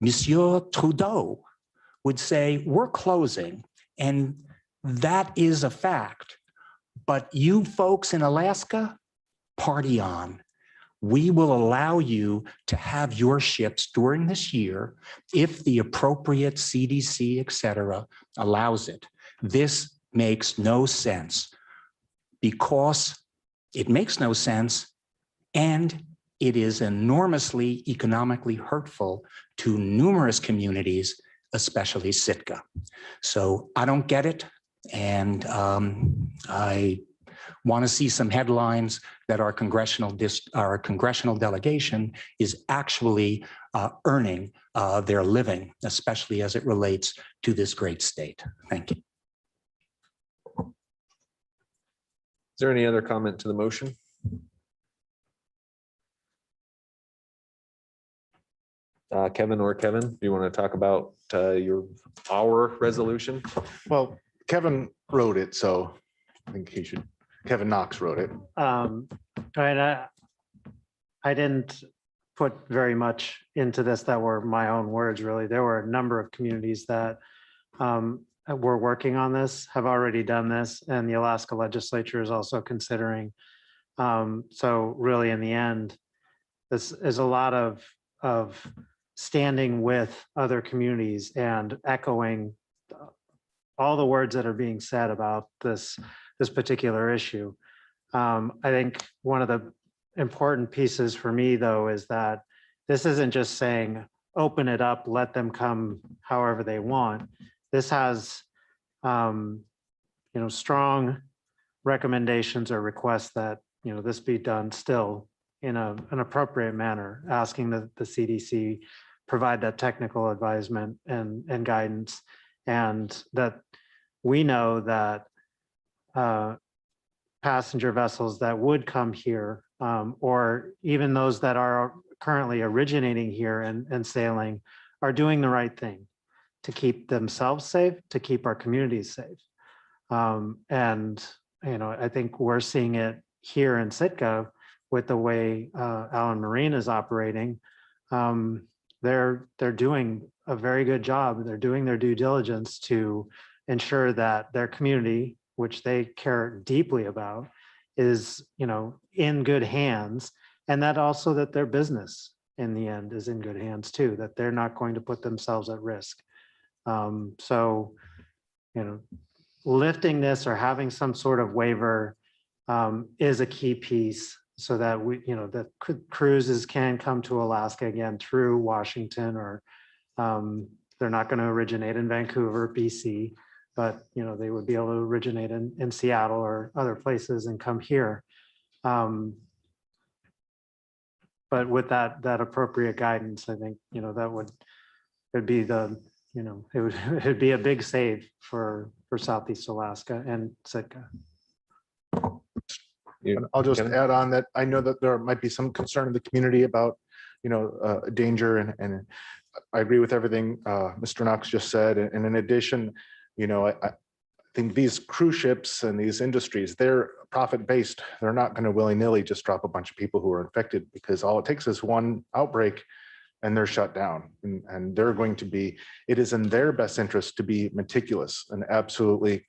Monsieur Trudeau would say, we're closing, and that is a fact. But you folks in Alaska, party on. We will allow you to have your ships during this year if the appropriate CDC, et cetera, allows it. This makes no sense, because it makes no sense, and it is enormously economically hurtful to numerous communities, especially Sitka. So I don't get it. And I want to see some headlines that our congressional delegation is actually earning their living, especially as it relates to this great state. Thank you. Is there any other comment to the motion? Kevin, do you want to talk about our resolution? Well, Kevin wrote it, so I think he should. Kevin Knox wrote it. I didn't put very much into this that were my own words, really. There were a number of communities that were working on this, have already done this, and the Alaska legislature is also considering. So really, in the end, this is a lot of standing with other communities and echoing all the words that are being said about this particular issue. I think one of the important pieces for me, though, is that this isn't just saying open it up, let them come however they want. This has, strong recommendations or requests that, this be done still in an appropriate manner, asking the CDC provide that technical advisement and guidance, and that we know that passenger vessels that would come here, or even those that are currently originating here and sailing, are doing the right thing to keep themselves safe, to keep our communities safe. And, I think we're seeing it here in Sitka with the way Allen Marine is operating. They're doing a very good job. They're doing their due diligence to ensure that their community, which they care deeply about, is, in good hands, and that also that their business in the end is in good hands too, that they're not going to put themselves at risk. So, lifting this or having some sort of waiver is a key piece, so that we, that cruises can come to Alaska again through Washington, or they're not going to originate in Vancouver, BC, but they would be able to originate in Seattle or other places and come here. But with that appropriate guidance, I think it'd be it'd be a big save for Southeast Alaska and Sitka. And I'll just add on that I know that there might be some concern in the community about, danger, and I agree with everything Mr. Knox just said. And in addition, I think these cruise ships and these industries, they're profit-based. They're not going to willy-nilly just drop a bunch of people who are infected, because all it takes is one outbreak and they're shut down. And they're going to be, it is in their best interest to be meticulous and absolutely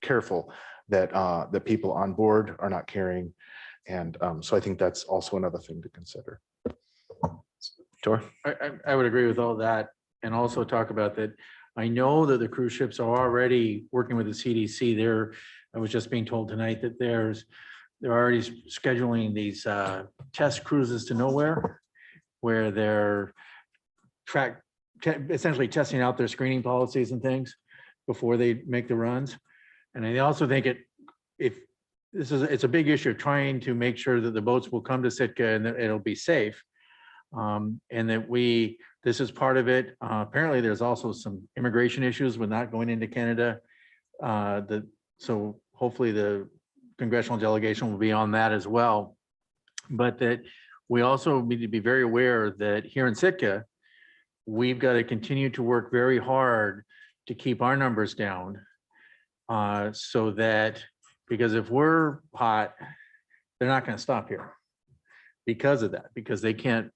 careful that the people on board are not carrying. And so I think that's also another thing to consider. Sure. I would agree with all that, and also talk about that. I know that the cruise ships are already working with the CDC. I was just being told tonight that they're already scheduling these test cruises to nowhere, where they're essentially testing out their screening policies and things before they make the runs. And I also think it's a big issue of trying to make sure that the boats will come to Sitka and that it'll be safe. And that this is part of it. Apparently there's also some immigration issues with not going into Canada. So hopefully the congressional delegation will be on that as well. But that we also need to be very aware that here in Sitka, we've got to continue to work very hard to keep our numbers down. So that, because if we're hot, they're not going to stop here because of that, because they can't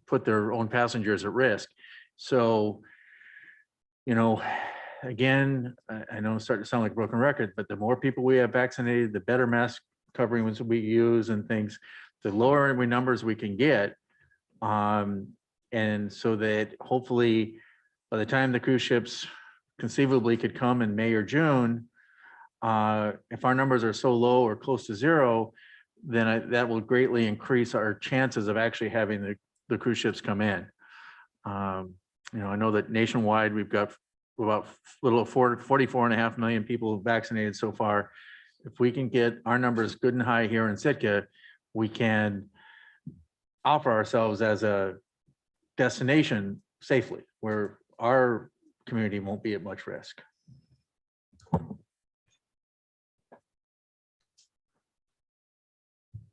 put their own passengers at risk. So, again, I know it's starting to sound like a broken record, but the more people we have vaccinated, the better mask covering we use and things, the lower numbers we can get. And so that hopefully by the time the cruise ships conceivably could come in May or June, if our numbers are so low or close to zero, then that will greatly increase our chances of actually having the cruise ships come in. I know that nationwide, we've got about a little 44.5 million people vaccinated so far. If we can get our numbers good and high here in Sitka, we can offer ourselves as a destination safely, where our community won't be at much risk.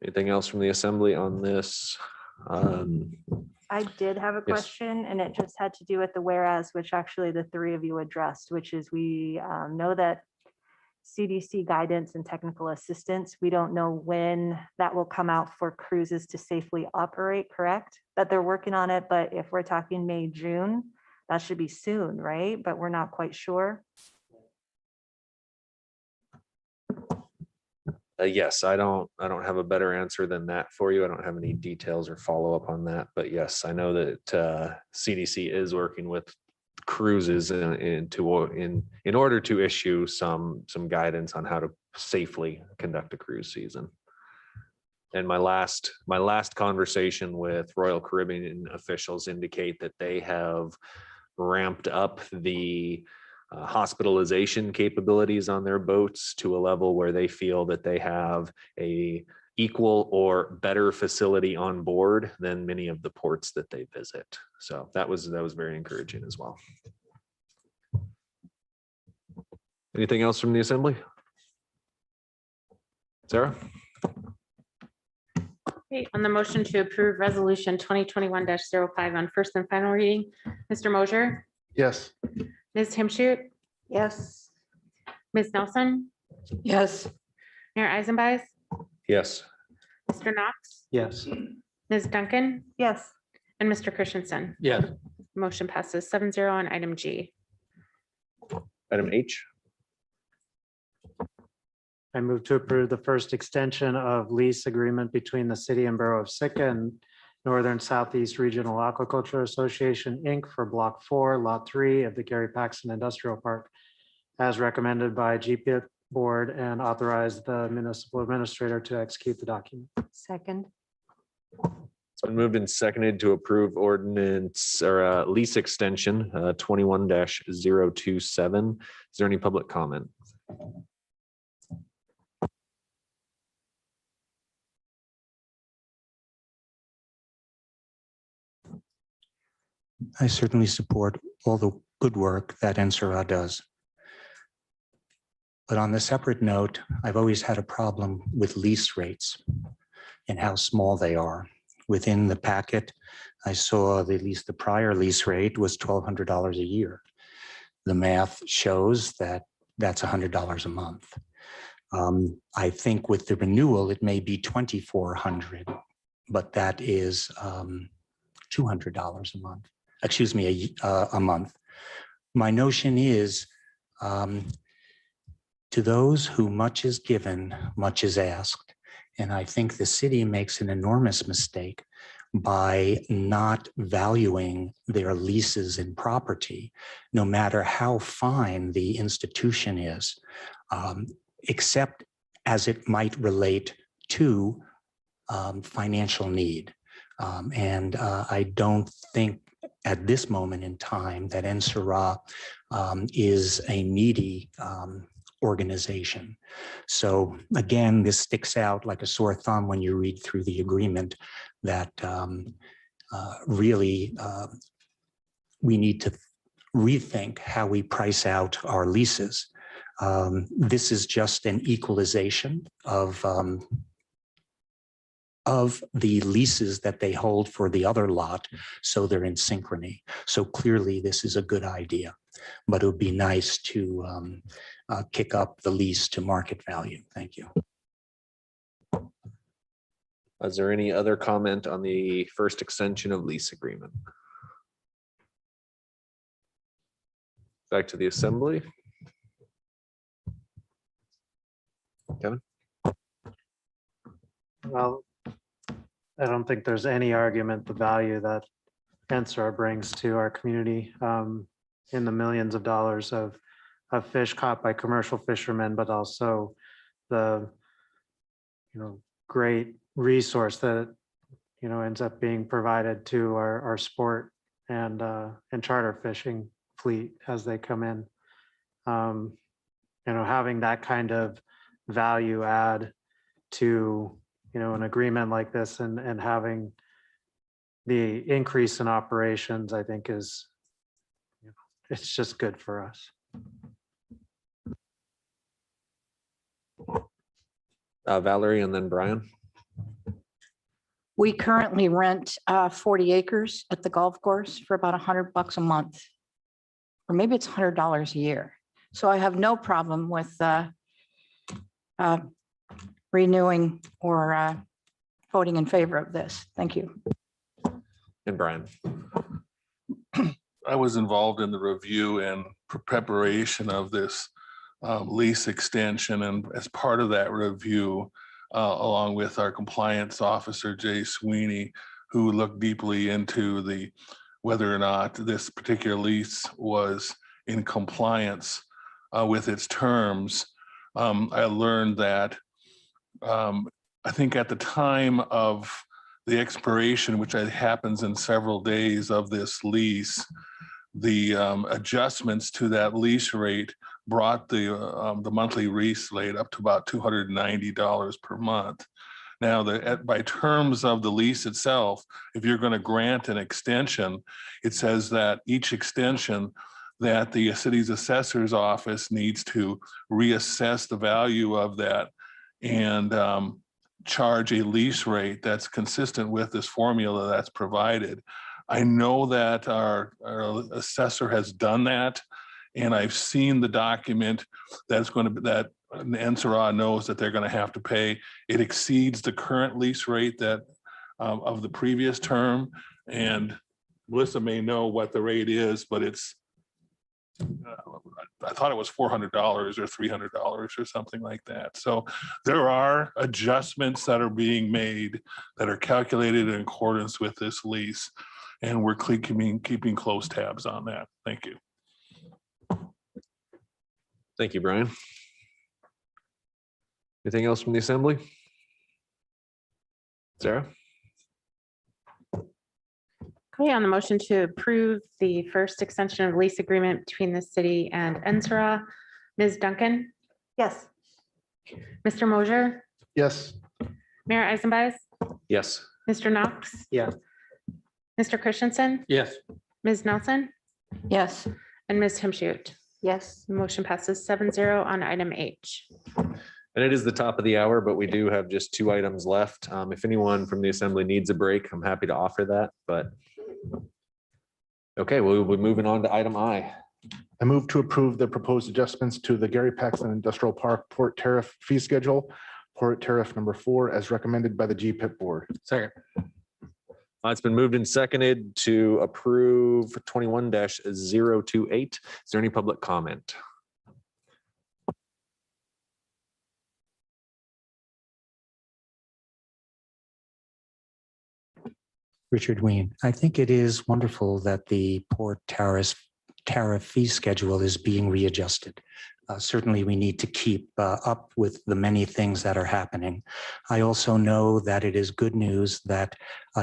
Anything else from the assembly on this? I did have a Yes. question, and it just had to do with the whereas, which actually the three of you addressed, which is we know that CDC guidance and technical assistance, we don't know when that will come out for cruises to safely operate, correct? That they're working on it, but if we're talking May, June, that should be soon, right? But we're not quite sure. Yes, I don't have a better answer than that for you. I don't have any details or follow up on that, but yes, I know that CDC is working with cruises in order to issue some guidance on how to safely conduct a cruise season. And my last conversation with Royal Caribbean officials indicate that they have ramped up the hospitalization capabilities on their boats to a level where they feel that they have a equal or better facility on board than many of the ports that they visit. So that was very encouraging as well. Anything else from the assembly? Sarah? Okay, on the motion to approve resolution 2021-05 on first and final reading, Mr. Mosher, Yes. Ms. Timshut, Yes. Ms. Nelson, Yes. Mayor Eisenbeiß, Yes. Mr. Knox, Yes. Ms. Duncan, Yes. and Mr. Christensen. Yes. Motion passes 7-0 on item G. Item H. I move to approve the first extension of lease agreement between the city and Borough of Sitka and Northern Southeast Regional Aquaculture Association, Inc. for Block 4, Lot 3 of the Gary Paxton Industrial Park, as recommended by GPIP Board, and authorize the municipal administrator to execute the document. Second. It's been moved and seconded to approve ordinance or lease extension 21-027. Is there any public comment? I certainly support all the good work that NSERA does. But on the separate note, I've always had a problem with lease rates and how small they are. Within the packet, I saw the prior lease rate was $1,200 a year. The math shows that that's $100 a month. I think with the renewal, it may be $2,400, but that is $200 a month. Excuse me, a month. My notion is, to those who much is given, much is asked. And I think the city makes an enormous mistake by not valuing their leases and property, no matter how fine the institution is, except as it might relate to financial need. I don't think at this moment in time that NSERA is a needy organization. So again, this sticks out like a sore thumb when you read through the agreement that really we need to rethink how we price out our leases. This is just an equalization of the leases that they hold for the other lot, so they're in synchrony. So clearly this is a good idea, but it would be nice to kick up the lease to market value. Thank you. Is there any other comment on the first extension of lease agreement? Back to the assembly. Kevin? Well, I don't think there's any argument the value that NSERA brings to our community in the millions of dollars of fish caught by commercial fishermen, but also the great resource that ends up being provided to our sport and charter fishing fleet as they come in. Having that kind of value add to an agreement like this and having the increase in operations, I think is, it's just good for us. Valerie and then Brian. We currently rent 40 acres at the golf course for about $100 a month, or maybe it's $100 a year. So I have no problem with renewing or voting in favor of this. Thank you. And Brian. I was involved in the review and preparation of this lease extension, and as part of that review, along with our compliance officer, Jay Sweeney, who looked deeply into whether or not this particular lease was in compliance with its terms, I learned that I think at the time of the expiration, which happens in several days of this lease, the adjustments to that lease rate brought the monthly lease rate up to about $290 per month. Now, by terms of the lease itself, if you're going to grant an extension, it says that each extension that the city's assessor's office needs to reassess the value of that and charge a lease rate that's consistent with this formula that's provided. I know that our assessor has done that, and I've seen the document that's going to be that NSRA knows that they're going to have to pay. It exceeds the current lease rate that of the previous term, and Melissa may know what the rate is, but it's I thought it was $400 or $300 or something like that. So there are adjustments that are being made that are calculated in accordance with this lease, and we're keeping close tabs on that. Thank you. Thank you, Brian. Anything else from the assembly? Sarah? Okay, on the motion to approve the first extension of lease agreement between the city and NSRA, Ms. Duncan, Yes. Mr. Mosier, Yes. Mayor Eisenbais, Yes. Mr. Knox, Yes. Mr. Christensen, Yes. Ms. Nelson, Yes. and Ms. Himshoot. Yes. Motion passes 7-0 on item H. And it is the top of the hour, but we do have just 2 items left. If anyone from the assembly needs a break, I'm happy to offer that, but okay, we'll be moving on to item I. I move to approve the proposed adjustments to the Gary Paxton Industrial Park Port Tariff Fee Schedule, Port Tariff number 4, as recommended by the GPIP Board. Second. It's been moved and seconded to approve 21-028. Is there any public comment? Richard Ween. I think it is wonderful that the port tariff fee schedule is being readjusted. Certainly, we need to keep up with the many things that are happening. I also know that it is good news that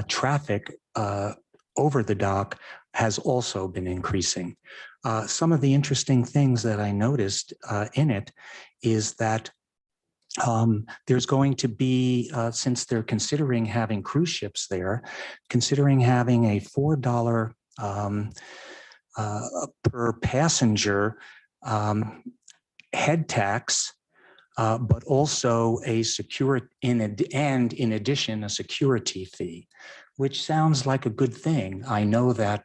traffic over the dock has also been increasing. Some of the interesting things that I noticed in it is that there's going to be, since they're considering having cruise ships there, considering having a $4 per passenger head tax, but also a in addition, a security fee, which sounds like a good thing. I know that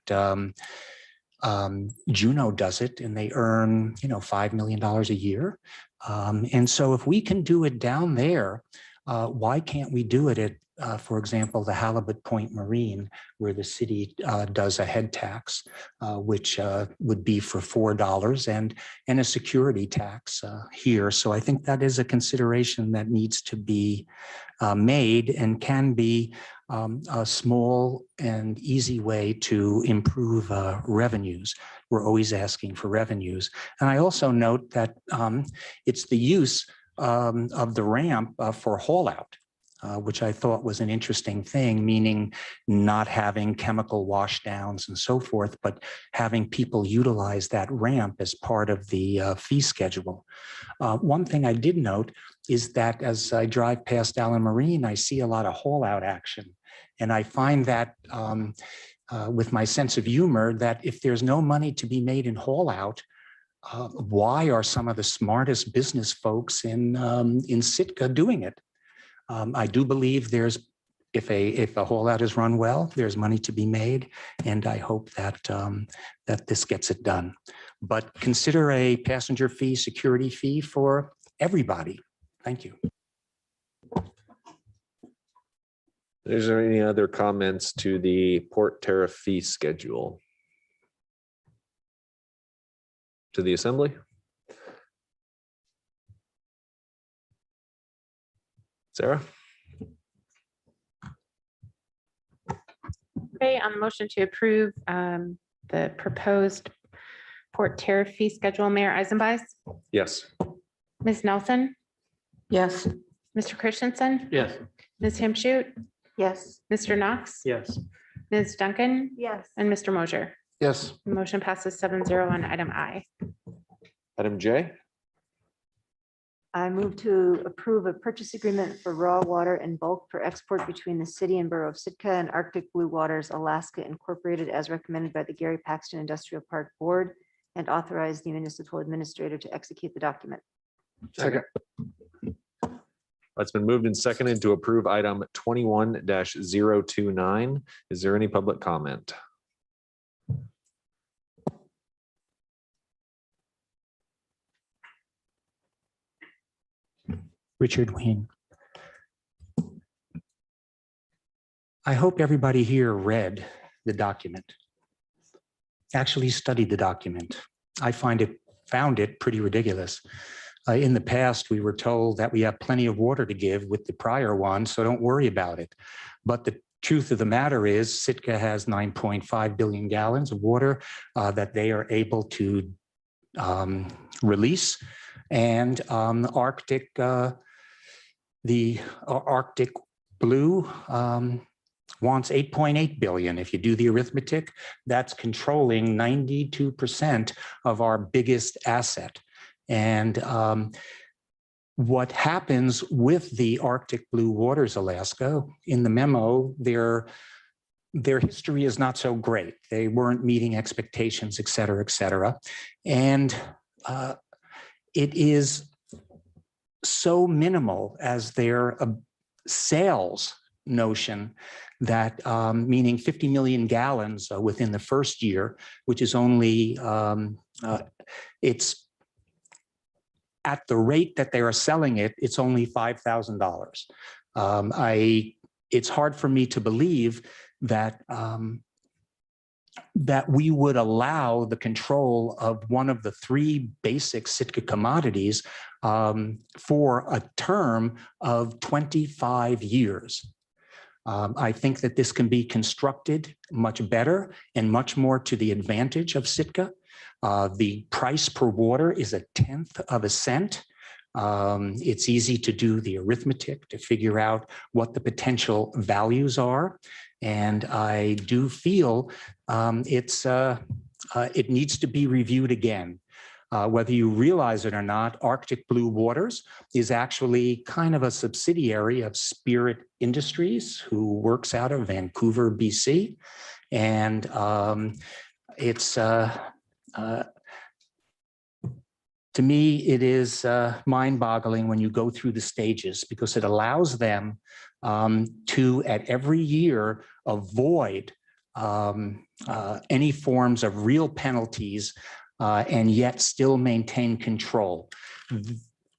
Juneau does it, and they earn, $5 million a year. And so if we can do it down there, why can't we do it at, for example, the Halibut Point Marine, where the city does a head tax, which would be for $4 and a security tax here. So I think that is a consideration that needs to be made and can be a small and easy way to improve revenues. We're always asking for revenues. And I also note that it's the use of the ramp for haul out, which I thought was an interesting thing, meaning not having chemical washdowns and so forth, but having people utilize that ramp as part of the fee schedule. One thing I did note is that as I drive past Allen Marine, I see a lot of haul out action. And I find that with my sense of humor, that if there's no money to be made in haul out, why are some of the smartest business folks in Sitka doing it? I do believe if a haul out is run well, there's money to be made, and I hope that that this gets it done. But consider a passenger fee, security fee for everybody. Thank you. Is there any other comments to the port tariff fee schedule? To the assembly? Sarah? Okay, on the motion to approve the proposed port tariff fee schedule, Mayor Eisenbais, Yes. Ms. Nelson, Yes. Mr. Christensen, Yes. Ms. Himshoot, Yes. Mr. Knox, Yes. Ms. Duncan, Yes. and Mr. Mosher. Yes. The motion passes 7-0 on item I. Item J. I move to approve a purchase agreement for raw water in bulk for export between the city and borough of Sitka and Arctic Blue Waters, Alaska Incorporated, as recommended by the Gary Paxton Industrial Park Board, and authorize the municipal administrator to execute the document. Second. It's been moved and seconded to approve item 21-029. Is there any public comment? Richard Wayne. I hope everybody here read the document, actually studied the document. I found it pretty ridiculous. In the past, we were told that we have plenty of water to give with the prior one, so don't worry about it. But the truth of the matter is Sitka has 9.5 billion gallons of water that they are able to release. And the Arctic Blue wants 8.8 billion. If you do the arithmetic, that's controlling 92% of our biggest asset. And what happens with the Arctic Blue Waters, Alaska, in the memo, their history is not so great. They weren't meeting expectations, et cetera, et cetera. And it is so minimal as their sales notion that meaning 50 million gallons within the first year, which is only, it's at the rate that they are selling it, it's only $5,000. It's hard for me to believe that that we would allow the control of one of the three basic Sitka commodities for a term of 25 years. I think that this can be constructed much better and much more to the advantage of Sitka. The price per water is 1/10 of a cent. It's easy to do the arithmetic to figure out what the potential values are. And I do feel it needs to be reviewed again. Whether you realize it or not, Arctic Blue Waters is actually kind of a subsidiary of Spirit Industries, who works out of Vancouver, BC. And to me, it is mind-boggling when you go through the stages, because it allows them to, at every year, avoid any forms of real penalties and yet still maintain control.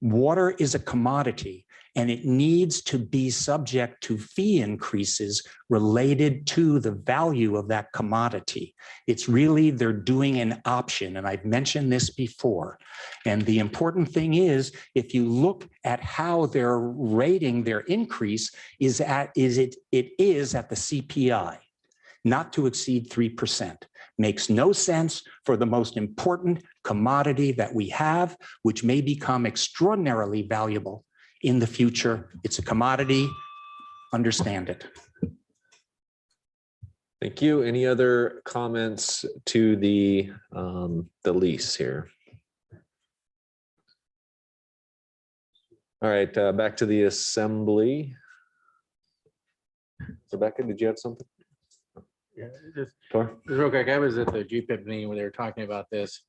Water is a commodity, and it needs to be subject to fee increases related to the value of that commodity. It's really, they're doing an option, and I've mentioned this before. And the important thing is, if you look at how they're rating their increase, it is at the CPI, not to exceed 3%. Makes no sense for the most important commodity that we have, which may become extraordinarily valuable in the future. It's a commodity, understand it. Thank you. Any other comments to the lease here? All right, back to the assembly. Rebecca, did you have something? Yeah, just real quick, I was at the GPIP meeting where they were talking about this.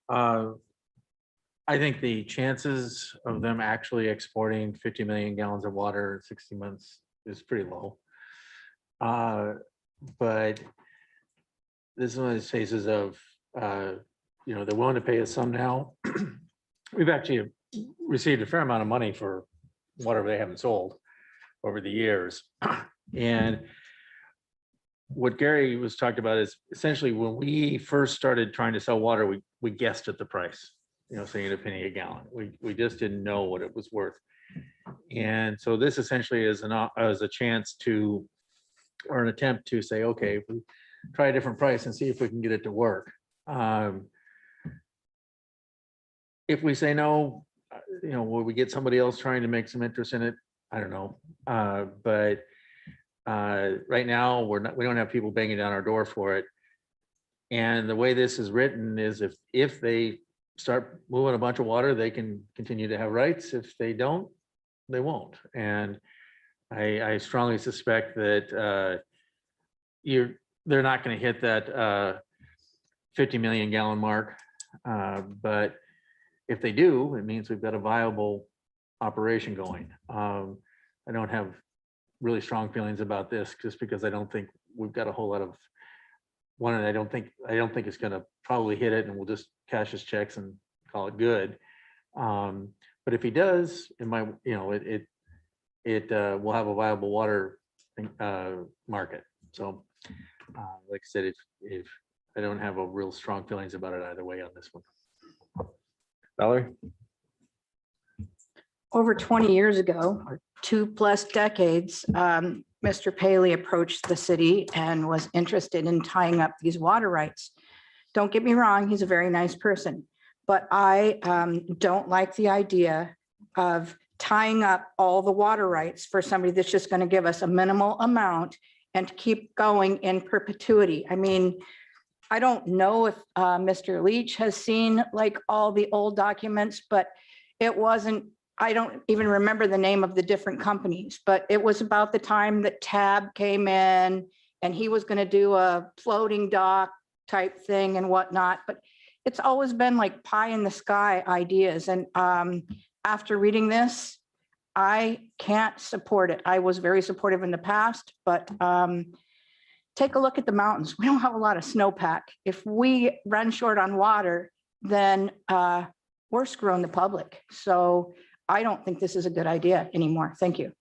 I think the chances of them actually exporting 50 million gallons of water in 60 months is pretty low. But this is one of those cases of, they're willing to pay us some now. We've actually received a fair amount of money for whatever they haven't sold over the years. And what Gary was talking about is essentially when we first started trying to sell water, we guessed at the price, saying at a penny a gallon. We just didn't know what it was worth. And so this essentially is a chance to, or an attempt to say, okay, if we try a different price and see if we can get it to work. If we say no, will we get somebody else trying to make some interest in it? I don't know. But right now, we don't have people banging down our door for it. And the way this is written is if they start moving a bunch of water, they can continue to have rights. If they don't, they won't. And I strongly suspect that they're not going to hit that 50 million gallon mark. But if they do, it means we've got a viable operation going. I don't have really strong feelings about this just because I don't think we've got a whole lot of one, and I don't think it's going to probably hit it, and we'll just cash his checks and call it good. But if he does, it might, it will have a viable water market. So, like I said, if I don't have a real strong feelings about it either way on this one. Valerie? Over 20 years ago, or 2+ decades, Mr. Paley approached the city and was interested in tying up these water rights. Don't get me wrong, he's a very nice person, but I don't like the idea of tying up all the water rights for somebody that's just going to give us a minimal amount and keep going in perpetuity. I mean, I don't know if Mr. Leach has seen like all the old documents, but it wasn't, I don't even remember the name of the different companies, but it was about the time that Tab came in and he was going to do a floating dock type thing and whatnot. But it's always been like pie in the sky ideas. And after reading this, I can't support it. I was very supportive in the past, but take a look at the mountains. We don't have a lot of snowpack. If we run short on water, then we're screwing the public. So I don't think this is a good idea anymore. Thank you.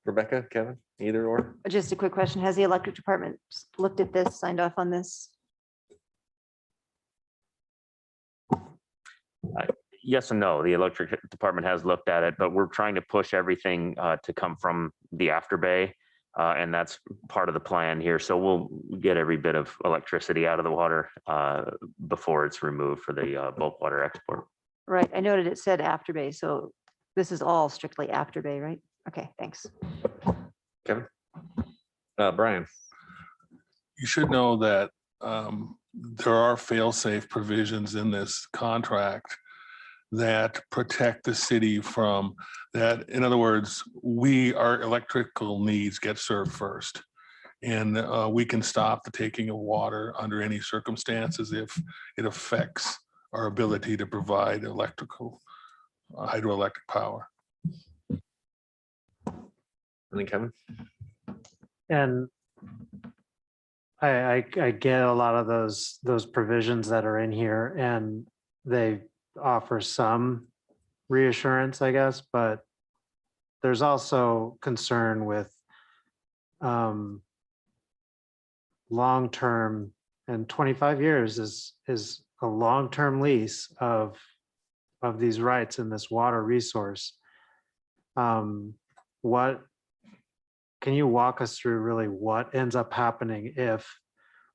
Rebecca, Kevin, either or? Just a quick question. Has the electric department looked at this, signed off on this? Yes and no. The electric department has looked at it, but we're trying to push everything to come from the afterbay. And that's part of the plan here. So we'll get every bit of electricity out of the water before it's removed for the bulk water export. Right. I noted it said afterbay. So this is all strictly afterbay, right? Okay, thanks. Kevin? Brian? You should know that there are fail-safe provisions in this contract that protect the city from that. In other words, our electrical needs get served first. And we can stop the taking of water under any circumstances if it affects our ability to provide hydroelectric power. And then Kevin? And I get a lot of those provisions that are in here, and they offer some reassurance, I guess, but there's also concern with long-term, and 25 years is a long-term lease of these rights in this water resource. What can you walk us through really what ends up happening if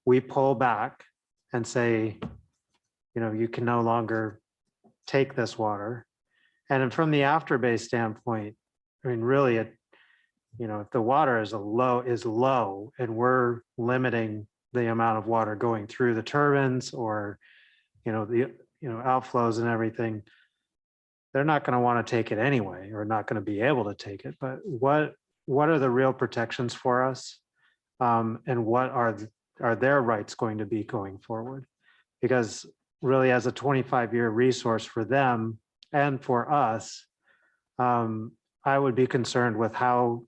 we pull back and say, you can no longer take this water? And then from the afterbay standpoint, I mean, really, if the water is low and we're limiting the amount of water going through the turbines or, the outflows and everything, they're not going to want to take it anyway, or not going to be able to take it. But what are the real protections for us? And what are their rights going to be going forward? Because really, as a 25-year resource for them and for us, I would be concerned with how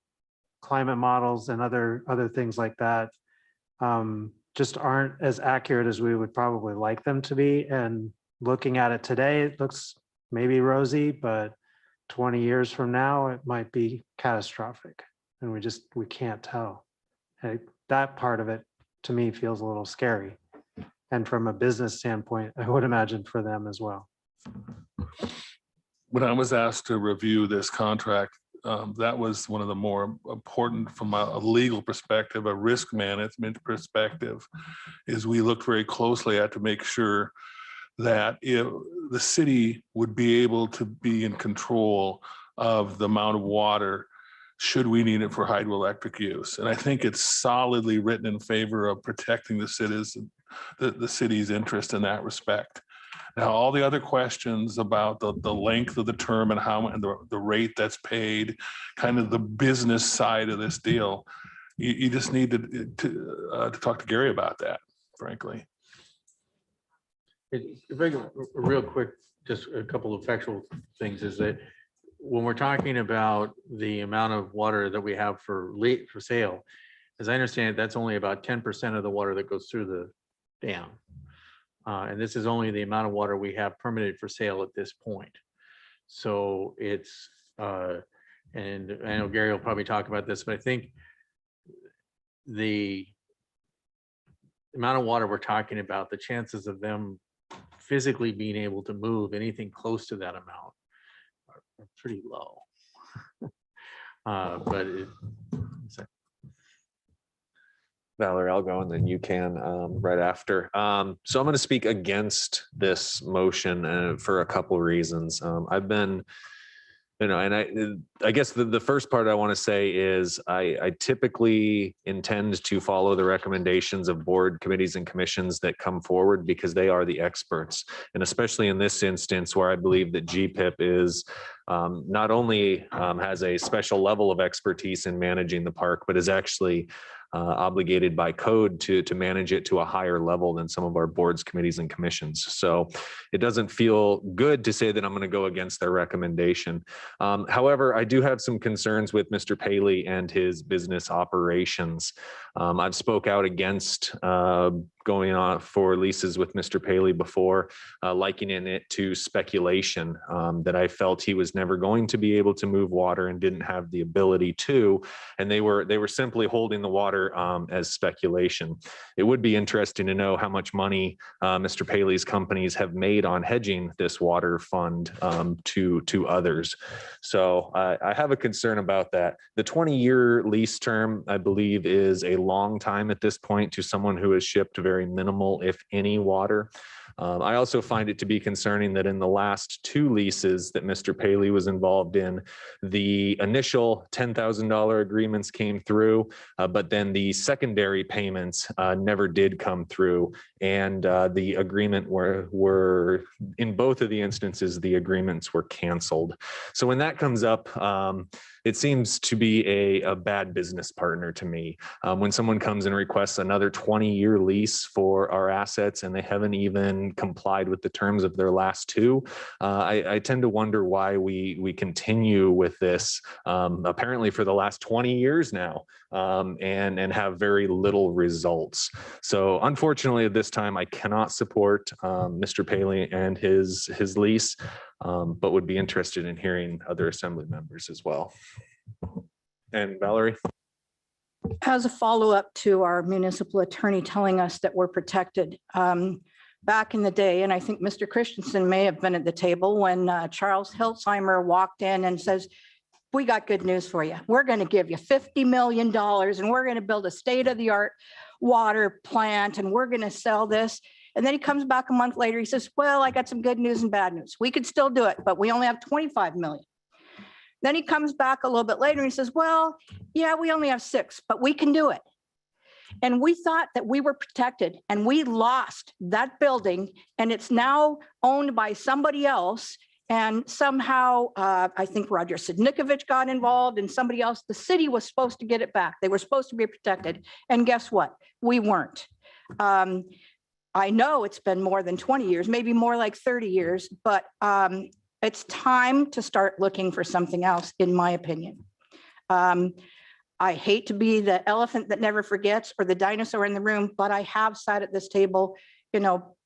climate models and other things like that just aren't as accurate as we would probably like them to be. And looking at it today, it looks maybe rosy, but 20 years from now, it might be catastrophic. And we can't tell. And that part of it, to me, feels a little scary. And from a business standpoint, I would imagine for them as well. When I was asked to review this contract, that was one of the more important from a legal perspective, a risk management perspective, is we looked very closely at to make sure that the city would be able to be in control of the amount of water should we need it for hydroelectric use. And I think it's solidly written in favor of protecting the city's interest in that respect. Now, all the other questions about the length of the term and how and the rate that's paid, kind of the business side of this deal, you just need to talk to Gary about that, frankly. Real quick, just a couple of factual things is that when we're talking about the amount of water that we have for sale, as I understand it, that's only about 10% of the water that goes through the dam. And this is only the amount of water we have permitted for sale at this point. So it's, and I know Gary will probably talk about this, but I think the amount of water we're talking about, the chances of them physically being able to move anything close to that amount are pretty low. But Valerie, I'll go and then you can right after. So I'm going to speak against this motion for a couple of reasons. I've been, and I guess the first part I want to say is I typically intend to follow the recommendations of board committees and commissions that come forward because they are the experts. And especially in this instance where I believe that GPIP is not only has a special level of expertise in managing the park, but is actually obligated by code to manage it to a higher level than some of our boards, committees, and commissions. So it doesn't feel good to say that I'm going to go against their recommendation. However, I do have some concerns with Mr. Paley and his business operations. I've spoke out against going on for leases with Mr. Paley before, likening it to speculation, that I felt he was never going to be able to move water and didn't have the ability to, and they were simply holding the water as speculation. It would be interesting to know how much money Mr. Paley's companies have made on hedging this water fund to others. So I have a concern about that. The 20-year lease term, I believe, is a long time at this point to someone who has shipped very minimal, if any, water. I also find it to be concerning that in the last two leases that Mr. Paley was involved in, the initial $10,000 agreements came through, but then the secondary payments never did come through. And the agreement were in both of the instances, the agreements were canceled. So when that comes up, it seems to be a bad business partner to me. When someone comes and requests another 20-year lease for our assets and they haven't even complied with the terms of their last two, I tend to wonder why we continue with this apparently for the last 20 years now, and have very little results. So unfortunately at this time, I cannot support Mr. Paley and his lease, but would be interested in hearing other assembly members as well. And Valerie? As a follow-up to our municipal attorney telling us that we're protected, back in the day, and I think Mr. Christensen may have been at the table when Charles Hilsheimer walked in and says, we got good news for you. We're going to give you $50 million and we're going to build a state-of-the-art water plant and we're going to sell this. And then he comes back a month later, he says, well, I got some good news and bad news. We could still do it, but we only have 25 million. Then he comes back a little bit later and he says, well, yeah, we only have 6, but we can do it. And we thought that we were protected and we lost that building and it's now owned by somebody else. And somehow I think Roger Sidnikovich got involved and somebody else. The city was supposed to get it back. They were supposed to be protected. And guess what? We weren't. I know it's been more than 20 years, maybe more like 30 years, but it's time to start looking for something else, in my opinion. I hate to be the elephant that never forgets or the dinosaur in the room, but I have sat at this table,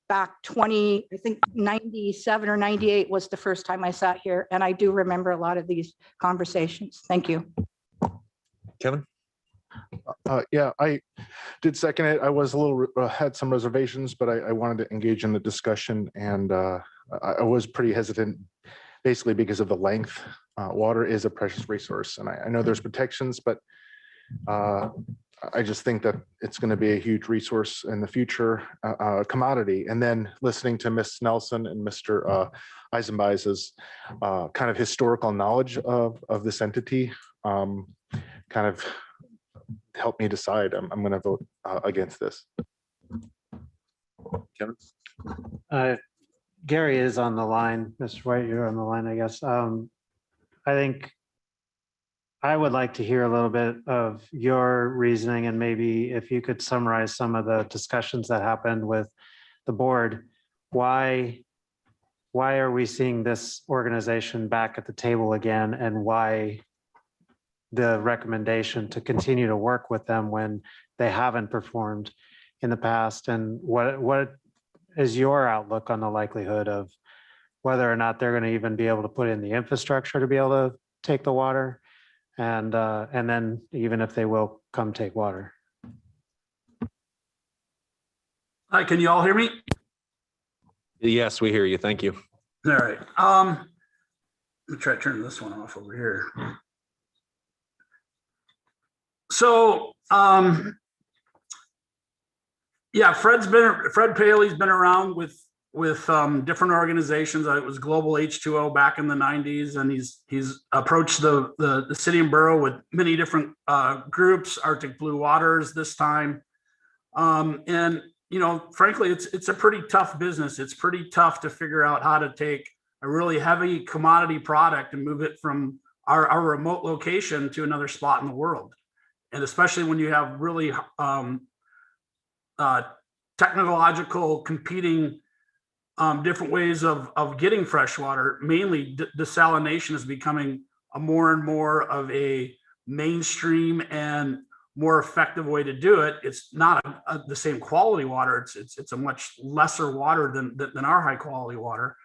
back I think 97 or 98 was the first time I sat here. And I do remember a lot of these conversations. Thank you. Kevin? Yeah, I did second it. I was a little, had some reservations, but I wanted to engage in the discussion and I was pretty hesitant basically because of the length. Water is a precious resource, and I know there's protections, but I just think that it's going to be a huge resource in the future, commodity. And then listening to Ms. Nelson and Mr. Eisenbeis's kind of historical knowledge of this entity kind of helped me decide. I'm going to vote against this. Kevin? Gary is on the line. Mr. White, you're on the line, I guess. I think I would like to hear a little bit of your reasoning, and maybe if you could summarize some of the discussions that happened with the board. Why are we seeing this organization back at the table again, and why the recommendation to continue to work with them when they haven't performed in the past? And what is your outlook on the likelihood of whether or not they're going to even be able to put in the infrastructure to be able to take the water? And then even if they will come take water. Hi, can you all hear me? Yes, we hear you. Thank you. All right. Let me try to turn this one off over here. So, yeah, Fred Paley's been around with different organizations. It was Global H2O back in the 90s, and he's approached the city and borough with many different groups, Arctic Blue Waters this time. And, you know, frankly, it's a pretty tough business. It's pretty tough to figure out how to take a really heavy commodity product and move it from our remote location to another spot in the world. And especially when you have really technological competing different ways of getting fresh water. Mainly desalination is becoming a more and more of a mainstream and more effective way to do it. It's not the same quality water. It's a much lesser water than our high quality water.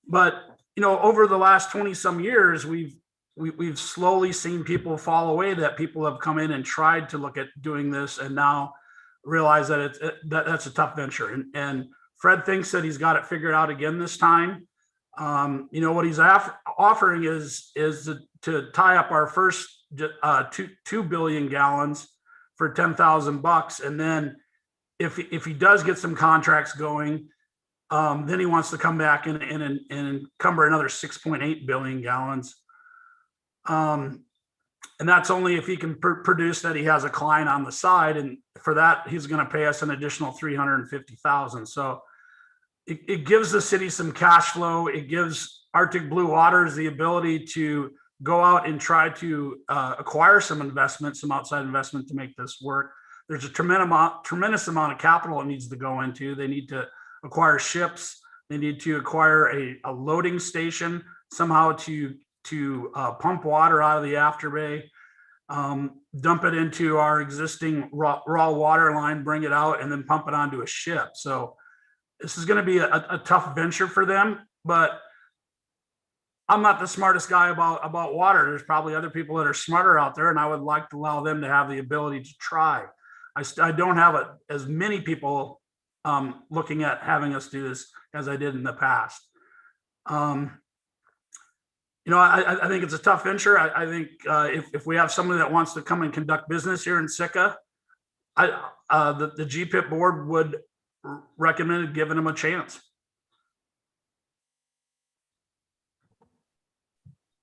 But you know, over the last 20 some years, we've slowly seen people fall away. That people have come in and tried to look at doing this, and now realize that that's a tough venture. And Fred thinks that he's got it figured out again this time. You know, what he's offering is to tie up our first 2 billion gallons for $10,000, and then if he does get some contracts going, then he wants to come back and encumber another 6.8 billion gallons. And that's only if he can produce that he has a client on the side, and for that he's going to pay us an additional 350,000. So it gives the city some cash flow. It gives Arctic Blue Waters the ability to go out and try to acquire some investment, some outside investment to make this work. There's a tremendous amount of capital it needs to go into. They need to acquire ships. They need to acquire a loading station somehow to pump water out of the afterbay, dump it into our existing raw water line, bring it out, and then pump it onto a ship. So this is going to be a tough venture for them, but I'm not the smartest guy about water. There's probably other people that are smarter out there, and I would like to allow them to have the ability to try. I don't have as many people looking at having us do this as I did in the past. You know, I think it's a tough venture. I think if we have somebody that wants to come and conduct business here in Sitka, the GPIP board would recommend giving them a chance.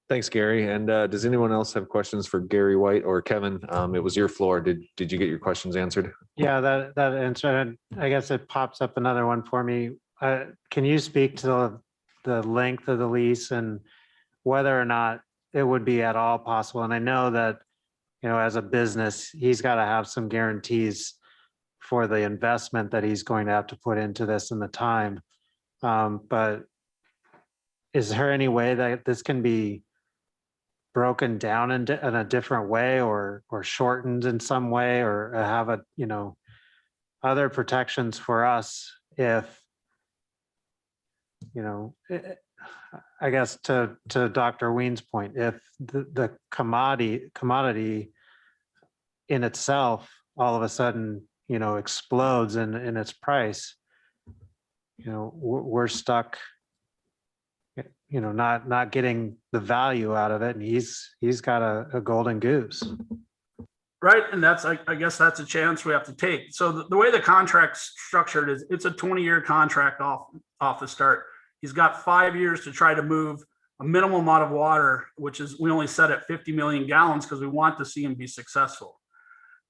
Thanks, Gary. And does anyone else have questions for Gary White or Kevin? It was your floor. Did you get your questions answered? Yeah, that answer. I guess it pops up another one for me. Can you speak to the length of the lease and whether or not it would be at all possible? And I know that, you know, as a business, he's got to have some guarantees for the investment that he's going to have to put into this and the time. But is there any way that this can be broken down in a different way, or shortened in some way, or have a, you know, other protections for us if, you know, I guess to Dr. Ween's point, if the commodity in itself all of a sudden, you know, explodes in its price, you know, we're stuck not getting the value out of it, and he's got a golden goose. Right, and that's, I guess that's a chance we have to take. So the way the contract's structured is it's a 20-year contract off the start. He's got 5 years to try to move a minimal amount of water, which is, we only set at 50 million gallons because we want to see him be successful.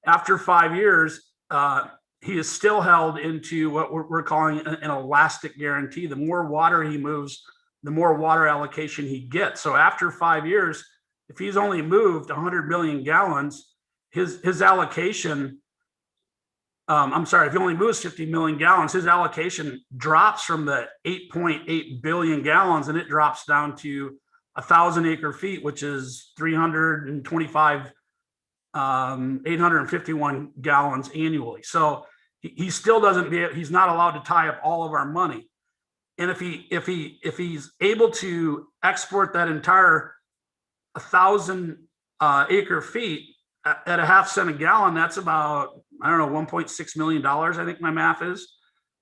After 5 years, he is still held into what we're calling an elastic guarantee. The more water he moves, the more water allocation he gets. So after 5 years, if he's only moved 100 million gallons, his allocation, if he only moves 50 million gallons, his allocation drops from the 8.8 billion gallons, and it drops down to 1,000 acre feet, which is 325, 851 gallons annually. So he still he's not allowed to tie up all of our money. And if he's able to export that entire 1,000 acre feet at a half cent a gallon, that's about, I don't know, $1.6 million, I think my math is.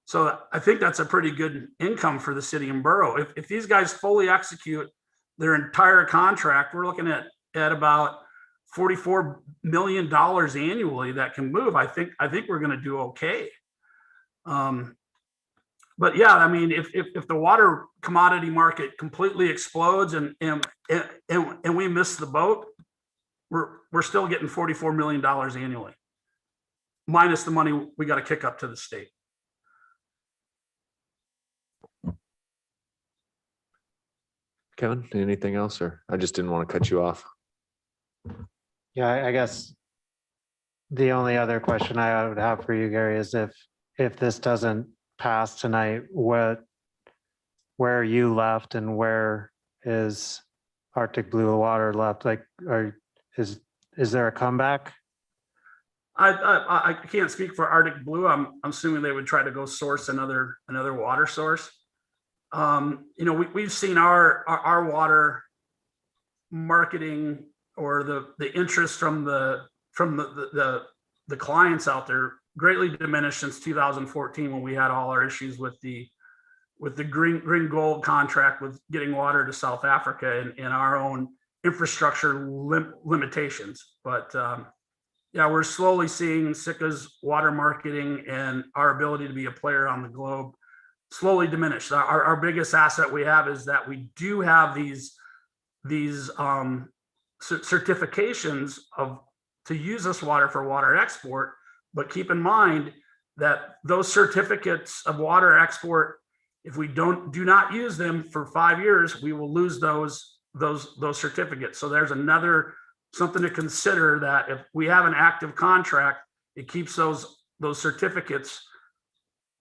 So I think that's a pretty good income for the city and borough. If these guys fully execute their entire contract, we're looking at about $44 million annually that can move. I think we're going to do okay. But yeah, I mean, if the water commodity market completely explodes and we miss the boat, we're still getting $44 million annually, minus the money we got to kick up to the state. Kevin, anything else, or I just didn't want to cut you off? Yeah, I guess the only other question I would have for you, Gary, is if this doesn't pass tonight, where are you left and where is Arctic Blue Water left? Like, is there a comeback? I can't speak for Arctic Blue. I'm assuming they would try to go source another water source. We've seen our water marketing or the interest from the clients out there greatly diminished since 2014, when we had all our issues with the green gold contract with getting water to South Africa and our own infrastructure limitations. But yeah, we're slowly seeing Sika's water marketing and our ability to be a player on the globe slowly diminish. Our biggest asset we have is that we do have these certifications to use this water for water export. But keep in mind that those certificates of water export, if we do not use them for 5 years, we will lose those certificates. So there's something to consider, that if we have an active contract, it keeps those certificates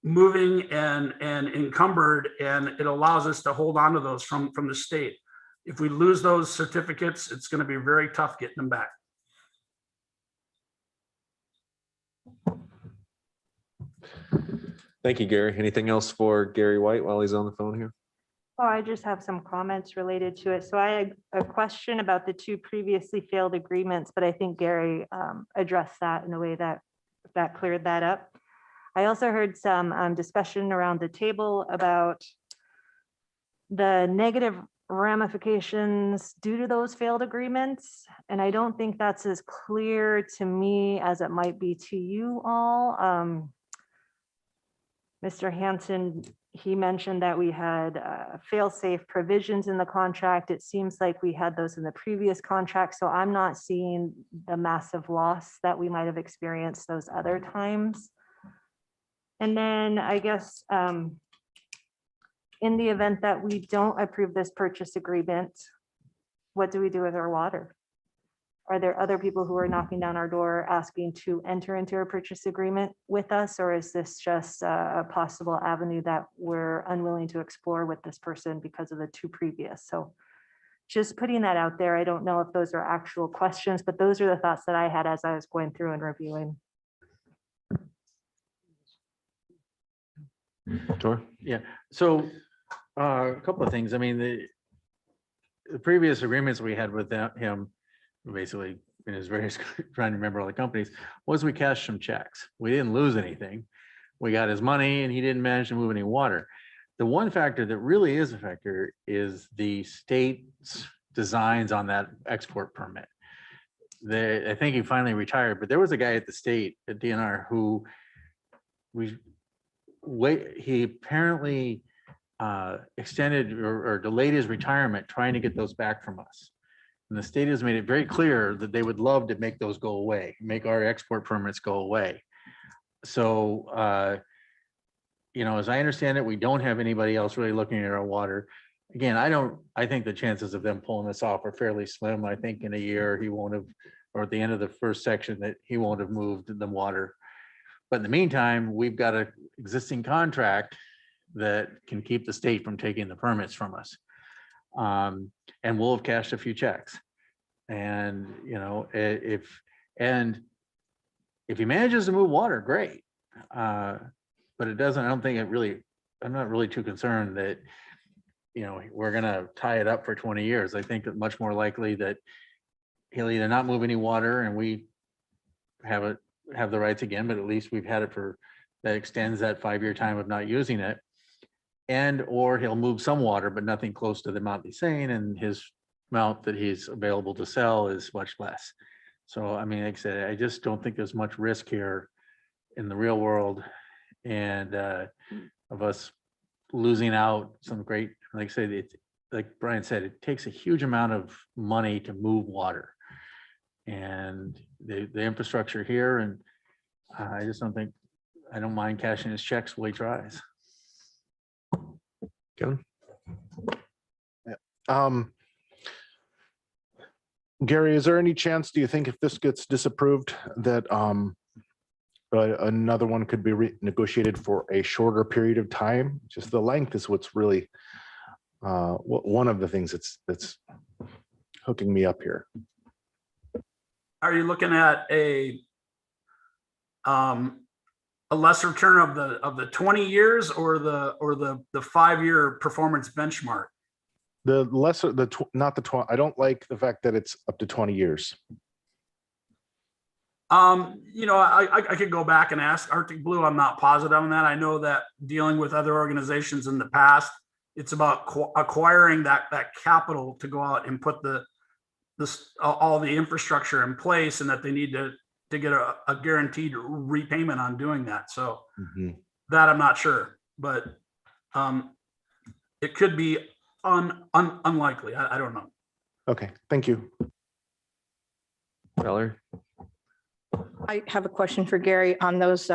moving and encumbered, and it allows us to hold on to those from the state. If we lose those certificates, it's going to be very tough getting them back. Thank you, Gary. Anything else for Gary White while he's on the phone here? Oh, I just have some comments related to it. So I had a question about the 2 previously failed agreements, but I think Gary addressed that in a way that cleared that up. I also heard some discussion around the table about the negative ramifications due to those failed agreements. And I don't think that's as clear to me as it might be to you all. Mr. Hansen, he mentioned that we had fail-safe provisions in the contract. It seems like we had those in the previous contract. So I'm not seeing the massive loss that we might have experienced those other times. And then I guess in the event that we don't approve this purchase agreement, what do we do with our water? Are there other people who are knocking down our door asking to enter into a purchase agreement with us? Or is this just a possible avenue that we're unwilling to explore with this person because of the 2 previous? So just putting that out there. I don't know if those are actual questions, but those are the thoughts that I had as I was going through and reviewing. Tor? Yeah, so a couple of things. I mean, the previous agreements we had with him, basically in his various, trying to remember all the companies, was we cashed some checks. We didn't lose anything. We got his money and he didn't manage to move any water. The one factor that really is a factor is the state's designs on that export permit. I think he finally retired, but there was a guy at the state at DNR who he apparently extended or delayed his retirement trying to get those back from us. And the state has made it very clear that they would love to make those go away, make our export permits go away. So, as I understand it, we don't have anybody else really looking at our water. Again, I think the chances of them pulling this off are fairly slim. I think in a year he won't have, or at the end of the first section, that he won't have moved the water. But in the meantime, we've got an existing contract that can keep the state from taking the permits from us. And we'll have cashed a few checks. And, if he manages to move water, great. But it doesn't, I don't think it really, I'm not really too concerned that, we're gonna tie it up for 20 years. I think it's much more likely that he'll either not move any water and we have the rights again, but at least we've had it that extends that 5-year time of not using it. Or he'll move some water, but nothing close to the amount he's saying, and his amount that he's available to sell is much less. So, I mean, like I said, I just don't think there's much risk here in the real world, and of us losing out some great, like I said, like Brian said, it takes a huge amount of money to move water, and the infrastructure here, and I just don't think, I don't mind cashing his checks while he tries. Kevin? Gary, is there any chance, do you think, if this gets disapproved, that another one could be negotiated for a shorter period of time? Just the length is what's really one of the things that's hooking me up here. Are you looking at a lesser term of the 20 years or the 5-year performance benchmark? The lesser, not the 20. I don't like the fact that it's up to 20 years. I could go back and ask Arctic Blue. I'm not positive on that. I know that dealing with other organizations in the past, it's about acquiring that capital to go out and put all the infrastructure in place, and that they need to get a guaranteed repayment on doing that. So that I'm not sure, but it could be unlikely. I don't know. Okay, thank you. Valerie? I have a question for Gary on those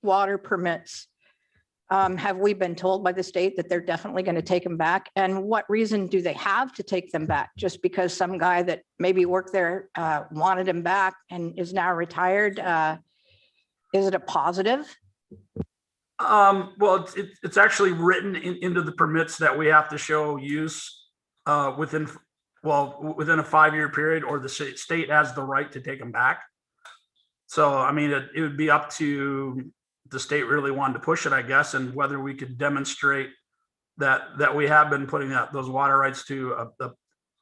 water permits. Have we been told by the state that they're definitely going to take them back? And what reason do they have to take them back? Just because some guy that maybe worked there wanted them back and is now retired? Is it a positive? Well, it's actually written into the permits that we have to show use within a 5-year period, or the state has the right to take them back. So, I mean, it would be up to the state really wanted to push it, I guess, and whether we could demonstrate that we have been putting those water rights to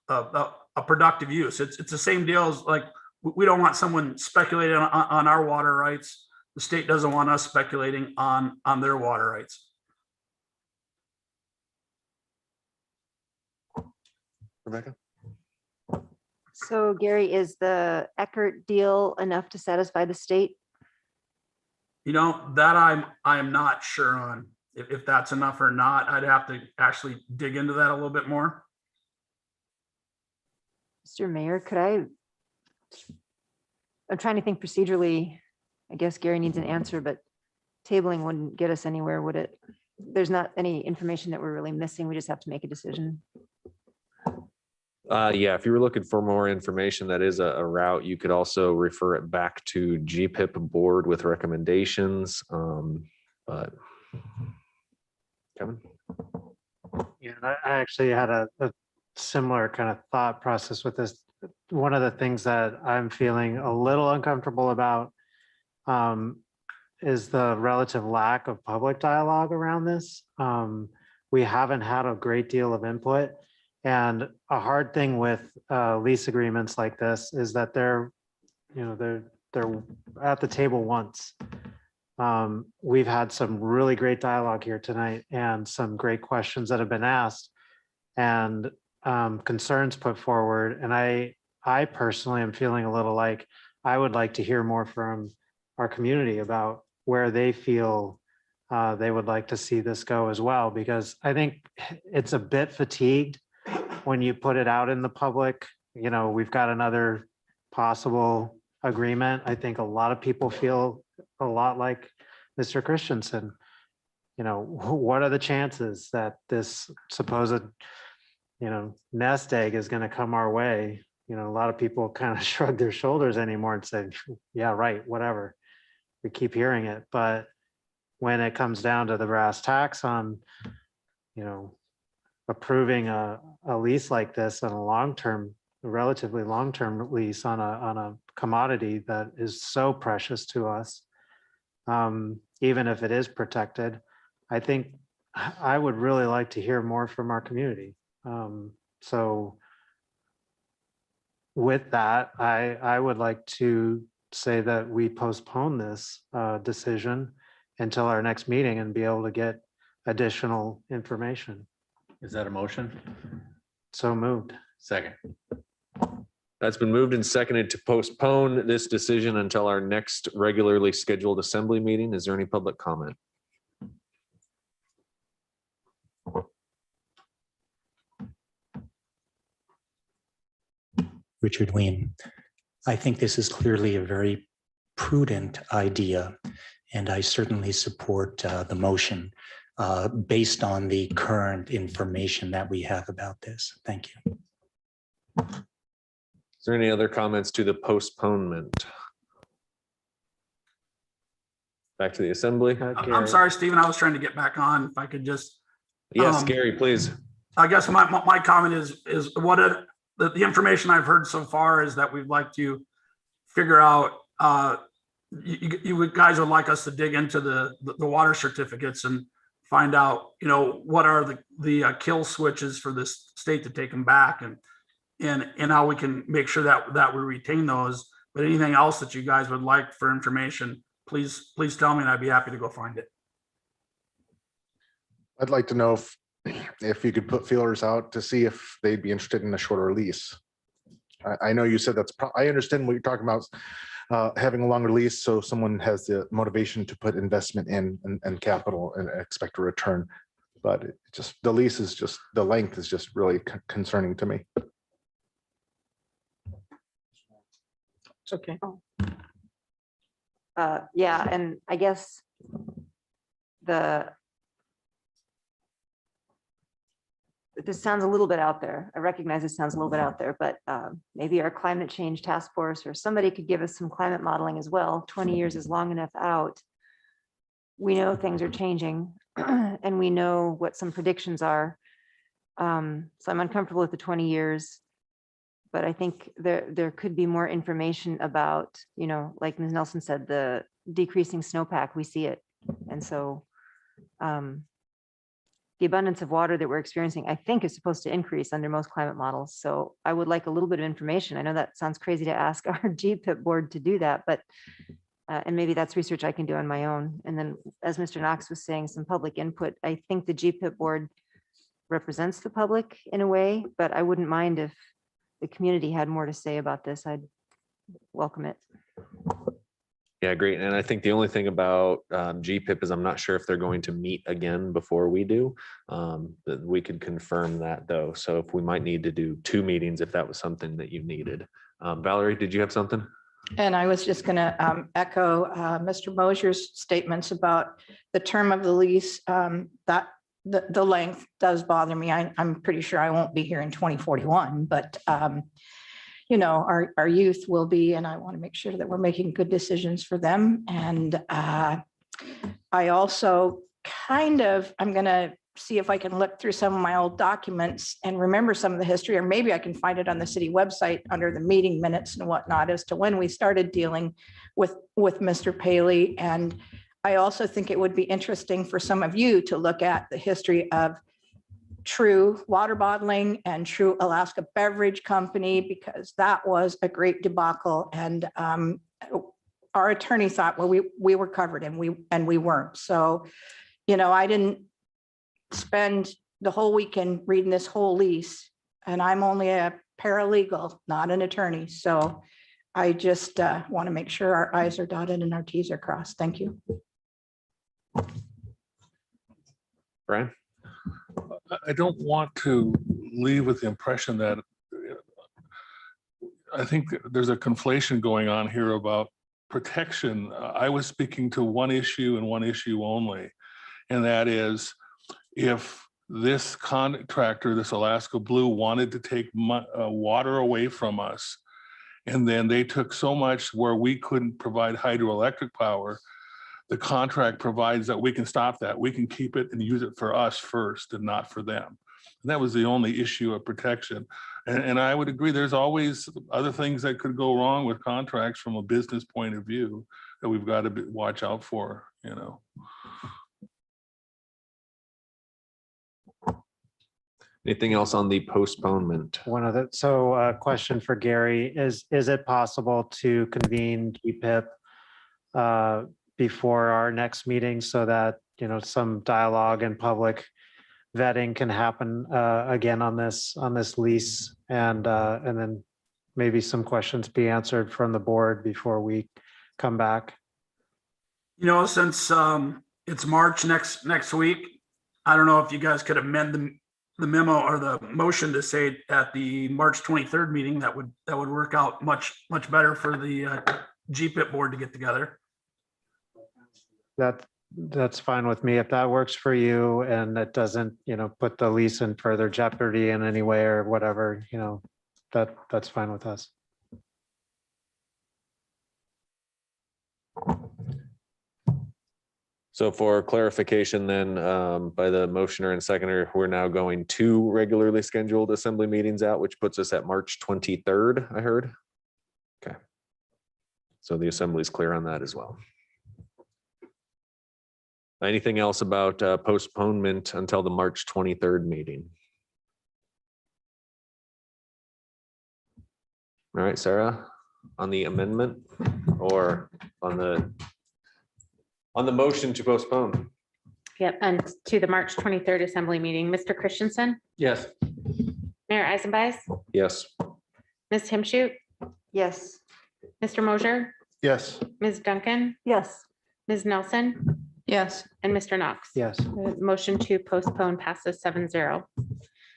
a productive use. It's the same deal as, like, we don't want someone speculating on our water rights. The state doesn't want us speculating on their water rights. Rebecca? So Gary, is the Eckert deal enough to satisfy the state? That I am not sure on if that's enough or not. I'd have to actually dig into that a little bit more. Mr. Mayor, I'm trying to think procedurally. I guess Gary needs an answer, but tabling wouldn't get us anywhere, would it? There's not any information that we're really missing. We just have to make a decision. Yeah, if you were looking for more information, that is a route. You could also refer it back to GPIP board with recommendations. But Kevin? Yeah, I actually had a similar kind of thought process with this. One of the things that I'm feeling a little uncomfortable about is the relative lack of public dialogue around this. We haven't had a great deal of input. And a hard thing with lease agreements like this is that they're at the table once. We've had some really great dialogue here tonight and some great questions that have been asked and concerns put forward. And I personally am feeling a little like I would like to hear more from our community about where they feel they would like to see this go as well, because I think it's a bit fatigued when you put it out in the public. You know, we've got another possible agreement. I think a lot of people feel a lot like Mr. Christensen. You know, what are the chances that this supposed, nest egg is going to come our way? You know, a lot of people kind of shrug their shoulders anymore and say, yeah, right, whatever. We keep hearing it. But when it comes down to the brass tacks on, approving a lease like this on a long-term, relatively long-term lease on a commodity that is so precious to us, even if it is protected, I think I would really like to hear more from our community. So with that, I would like to say that we postpone this decision until our next meeting and be able to get additional information. Is that a motion? So moved. Second. That's been moved and seconded to postpone this decision until our next regularly scheduled assembly meeting. Is there any public comment? Richard Weem. I think this is clearly a very prudent idea, and I certainly support the motion based on the current information that we have about this. Thank you. Is there any other comments to the postponement? Back to the assembly. I'm sorry, Stephen, I was trying to get back on. If I could just. Yes, Gary, please. I guess my comment is what the information I've heard so far is that we'd like to figure out, you guys would like us to dig into the water certificates and find out, what are the kill switches for this state to take them back, and how we can make sure that we retain those. But anything else that you guys would like for information, please tell me and I'd be happy to go find it. I'd like to know if you could put feelers out to see if they'd be interested in a shorter lease. I know you said I understand what you're talking about, having a longer lease so someone has the motivation to put investment in and capital and expect a return. But the lease is just, the length is just really concerning to me. It's okay. Yeah, and I guess this sounds a little bit out there. I recognize it sounds a little bit out there, but maybe our climate change task force or somebody could give us some climate modeling as well. 20 years is long enough out. We know things are changing and we know what some predictions are. So I'm uncomfortable with the 20 years, but I think there could be more information about, like Ms. Nelson said, the decreasing snowpack, we see it. And so the abundance of water that we're experiencing, I think, is supposed to increase under most climate models. So I would like a little bit of information. I know that sounds crazy to ask our GPIP board to do that, but and maybe that's research I can do on my own. And then, as Mr. Knox was saying, some public input. I think the GPIP board represents the public in a way, but I wouldn't mind if the community had more to say about this. I'd welcome it. Yeah, great. And I think the only thing about GPIP is I'm not sure if they're going to meet again before we do. But we could confirm that though. So if we might need to do 2 meetings, if that was something that you needed. Valerie, did you have something? And I was just going to echo Mr. Mosier's statements about the term of the lease, that the length does bother me. I'm pretty sure I won't be here in 2041, but our youth will be, and I want to make sure that we're making good decisions for them. And I also I'm going to see if I can look through some of my old documents and remember some of the history, or maybe I can find it on the city website under the meeting minutes and whatnot as to when we started dealing with Mr. Paley. And I also think it would be interesting for some of you to look at the history of True Water Bottling and True Alaska Beverage Company, because that was a great debacle. And our attorney thought, well, we were covered and we weren't. So, I didn't spend the whole weekend reading this whole lease, and I'm only a paralegal, not an attorney. So I just want to make sure our I's are dotted and our T's are crossed. Thank you. Brian? I don't want to leave with the impression that I think there's a conflation going on here about protection. I was speaking to one issue and one issue only, and that is if this contractor, this Alaska Blue, wanted to take water away from us, and then they took so much where we couldn't provide hydroelectric power, the contract provides that we can stop that. We can keep it and use it for us first and not for them. And that was the only issue of protection. And I would agree, there's always other things that could go wrong with contracts from a business point of view that we've got to watch out for, Anything else on the postponement? So question for Gary, is it possible to convene GPIP before our next meeting so that, some dialogue and public vetting can happen again on this lease, and then maybe some questions be answered from the board before we come back? Since it's March next week, I don't know if you guys could amend the memo or the motion to say at the March 23rd meeting. That would work out much better for the GPIP board to get together. That's fine with me if that works for you, and it doesn't, put the lease in further jeopardy in any way or whatever, that's fine with us. So for clarification then, by the motioner and seconder, we're now going 2 regularly scheduled assembly meetings out, which puts us at March 23rd, I heard. Okay. So the assembly is clear on that as well. Anything else about postponement until the March 23rd meeting? All right, Sarah, on the amendment or on the motion to postpone? Yep, and to the March 23rd assembly meeting, Mr. Christensen, Yes. Mayor Eisenbais, Yes. Ms. Timshute, Yes. Mr. Mosier, Yes. Ms. Duncan, Yes. Ms. Nelson, Yes. and Mr. Knox. Yes. The motion to postpone passes 7-0.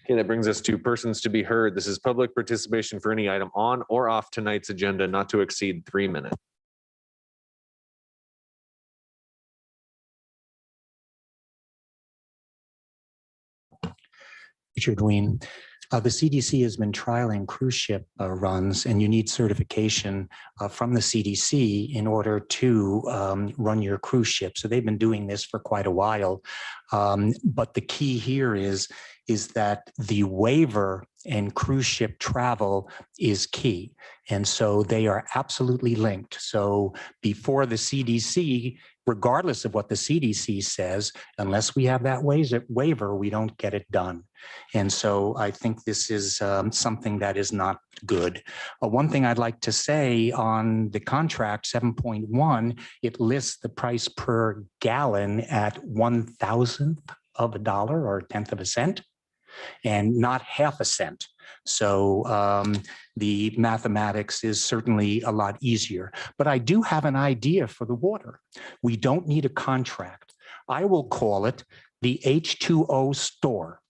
Okay, that brings us to persons to be heard. This is public participation for any item on or off tonight's agenda, not to exceed 3 minutes. Richard Ween. The CDC has been trialing cruise ship runs, and you need certification from the CDC in order to run your cruise ship. So they've been doing this for quite a while. But the key here is that the waiver and cruise ship travel is key. And so they are absolutely linked. So before the CDC, regardless of what the CDC says, unless we have that waiver, we don't get it done. And so I think this is something that is not good. One thing I'd like to say on the contract 7.1, it lists the price per gallon at 1/1000th of a dollar or 1/10 of a cent, and not 1/2 cent. So the mathematics is certainly a lot easier. But I do have an idea for the water. We don't need a contract. I will call it the H2O store.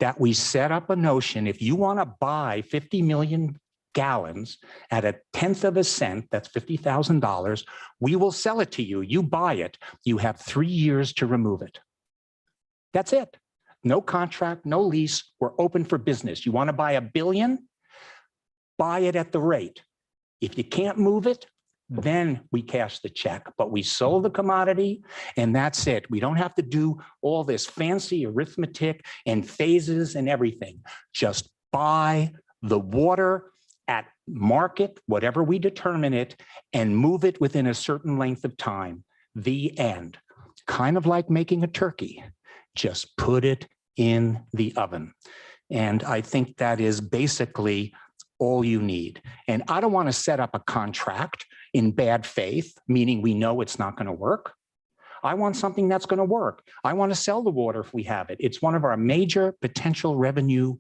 That we set up a notion, if you want to buy 50 million gallons at 1/10 of a cent, that's $50,000, we will sell it to you. You buy it. You have 3 years to remove it. That's it. No contract, no lease. We're open for business. You want to buy 1 billion? Buy it at the rate. If you can't move it, then we cash the check. But we sold the commodity, and that's it. We don't have to do all this fancy arithmetic and phases and everything. Just buy the water at market, whatever we determine it, and move it within a certain length of time. The end. Kind of like making a turkey. Just put it in the oven. And I think that is basically all you need. And I don't want to set up a contract. in bad faith, meaning we know it's not going to work. I want something that's going to work. I want to sell the water if we have it. It's one of our major potential revenue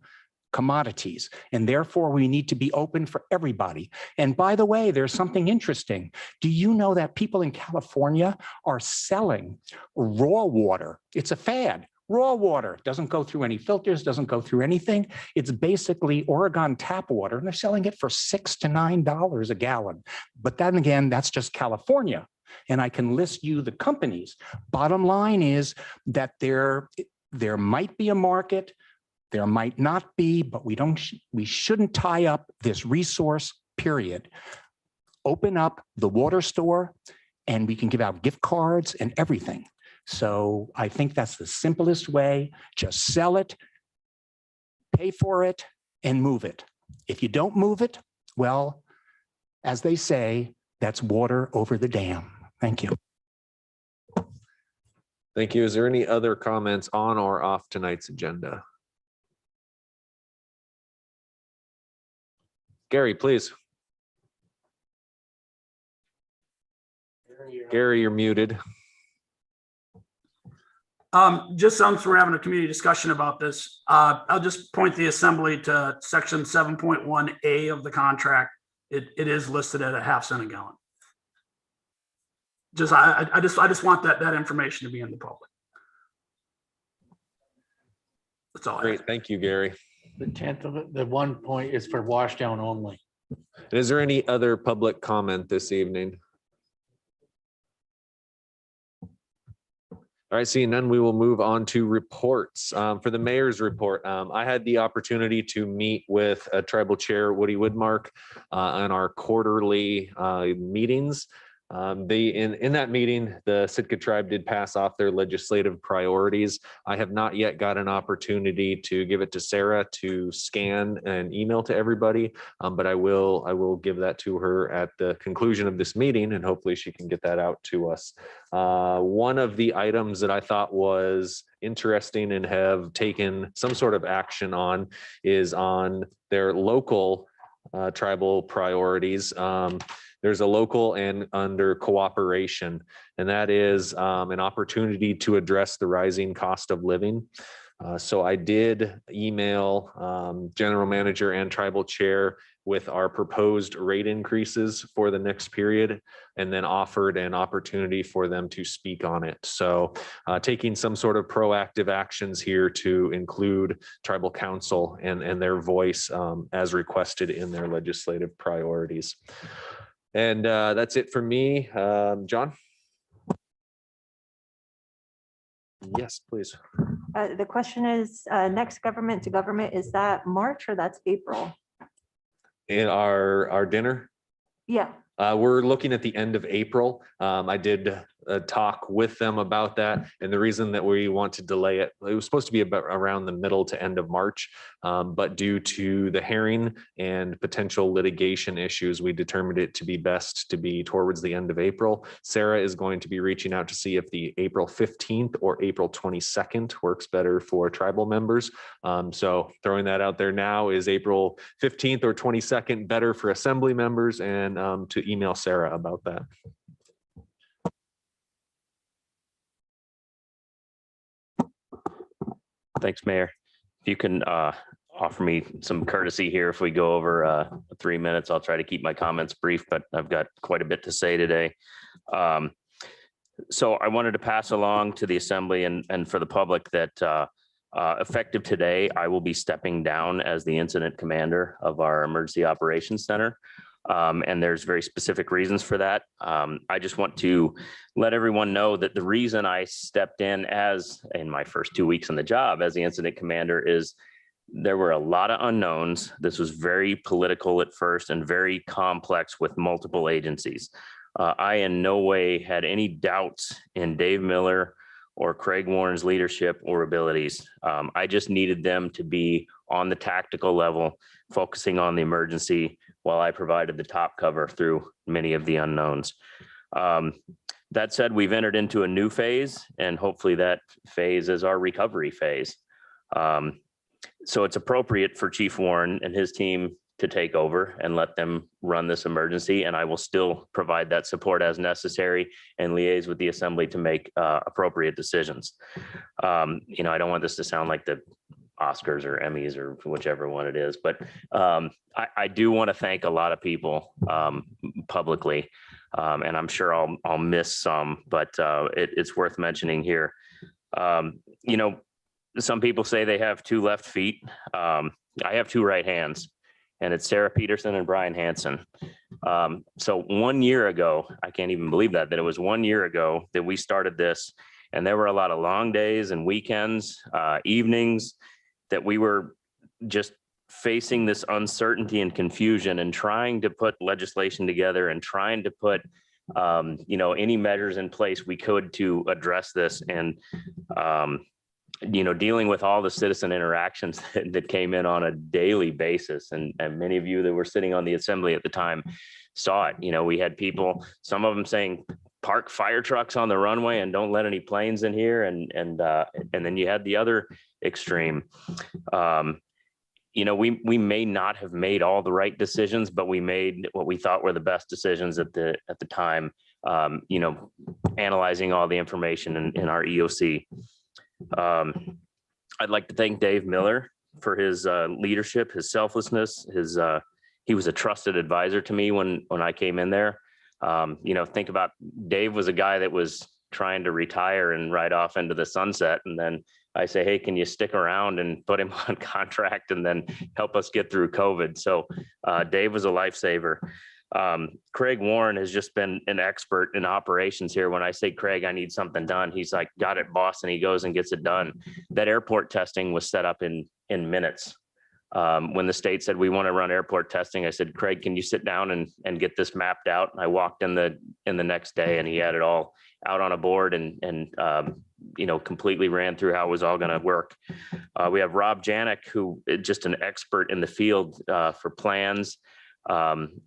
commodities, and therefore we need to be open for everybody. And by the way, there's something interesting. Do you know that people in California are selling raw water? It's a fad. Raw water doesn't go through any filters, doesn't go through anything. It's basically Oregon tap water, and they're selling it for $6 to $9 a gallon. But then again, that's just California. And I can list you the companies. Bottom line is that there might be a market, there might not be, but we shouldn't tie up this resource, period. Open up the water store and we can give out gift cards and everything. So I think that's the simplest way. Just sell it, pay for it, and move it. If you don't move it, well, as they say, that's water over the dam. Thank you. Thank you. Is there any other comments on or off tonight's agenda? Gary, please. Gary, you're muted. Just since we're having a community discussion about this, I'll just point the assembly to section 7.1A of the contract. It is listed at a ½ cent a gallon. I just want that information to be in the public. That's all. Great, thank you, Gary. The 10th of it, the 1 point is for wash down only. Is there any other public comment this evening? All right, seeing none, we will move on to reports. For the mayor's report, I had the opportunity to meet with Tribal Chair Woody Woodmark on our quarterly meetings. In that meeting, the Sitka tribe did pass off their legislative priorities. I have not yet got an opportunity to give it to Sarah to scan and email to everybody, but I will give that to her at the conclusion of this meeting, and hopefully she can get that out to us. One of the items that I thought was interesting and have taken some sort of action on is on their local tribal priorities. There's a local and under cooperation, and that is an opportunity to address the rising cost of living. So I did email general manager and tribal chair with our proposed rate increases for the next period, and then offered an opportunity for them to speak on it. So taking some sort of proactive actions here to include tribal council and their voice as requested in their legislative priorities. And that's it for me. John? Yes, please. The question is, next government to government, is that March or that's April? In our dinner? Yeah. We're looking at the end of April. I did talk with them about that, and the reason that we want to delay it, it was supposed to be about around the middle to end of March, but due to the herring and potential litigation issues, we determined it to be best to be towards the end of April. Sarah is going to be reaching out to see if the April 15th or April 22nd works better for tribal members. So throwing that out there now, is April 15th or 22nd better for assembly members, and to email Sarah about that. Thanks, Mayor. If you can offer me some courtesy here, if we go over 3 minutes, I'll try to keep my comments brief, but I've got quite a bit to say today. So I wanted to pass along to the assembly and for the public that effective today, I will be stepping down as the incident commander of our emergency operations center. And there's very specific reasons for that. I just want to let everyone know that the reason I stepped in my first 2 weeks on the job as the incident commander is there were a lot of unknowns. This was very political at first and very complex with multiple agencies. I in no way had any doubts in Dave Miller or Craig Warren's leadership or abilities. I just needed them to be on the tactical level, focusing on the emergency while I provided the top cover through many of the unknowns. That said, we've entered into a new phase, and hopefully that phase is our recovery phase. So it's appropriate for Chief Warren and his team to take over and let them run this emergency. And I will still provide that support as necessary and liaise with the assembly to make appropriate decisions. You know, I don't want this to sound like the Oscars or Emmys or whichever one it is, but I do want to thank a lot of people publicly, and I'm sure I'll miss some, but it's worth mentioning here. You know, some people say they have two left feet. I have two right hands, and it's Sarah Peterson and Brian Hansen. So 1 year ago, I can't even believe that it was 1 year ago that we started this, and there were a lot of long days and weekends, evenings, that we were just facing this uncertainty and confusion and trying to put legislation together and trying to put, you know, any measures in place we could to address this. And, you know, dealing with all the citizen interactions that came in on a daily basis. And many of you that were sitting on the assembly at the time saw it. You know, we had people, some of them saying, park fire trucks on the runway and don't let any planes in here. And then you had the other extreme. You know, we may not have made all the right decisions, but we made what we thought were the best decisions at the time. You know, analyzing all the information in our EOC. I'd like to thank Dave Miller for his leadership, his selflessness, he was a trusted advisor to me when I came in there. You know, think about Dave was a guy that was trying to retire and ride off into the sunset. And then I say, hey, can you stick around and put him on contract and then help us get through COVID? So Dave was a lifesaver. Craig Warren has just been an expert in operations here. When I say, Craig, I need something done, he's like, got it, boss. And he goes and gets it done. That airport testing was set up in minutes. When the state said we want to run airport testing, I said, Craig, can you sit down and get this mapped out? And I walked in the next day and he had it all out on a board and you know, completely ran through how it was all going to work. We have Rob Janik, who is just an expert in the field for plans,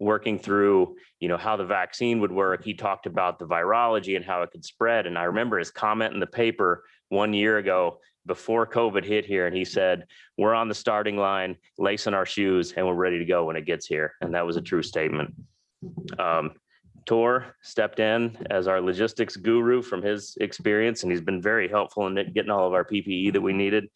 working through, you know, how the vaccine would work. He talked about the virology and how it could spread. And I remember his comment in the paper 1 year ago before COVID hit here. And he said, we're on the starting line, lacing our shoes, and we're ready to go when it gets here. And that was a true statement. Tor stepped in as our logistics guru from his experience, and he's been very helpful in getting all of our PPE that we needed.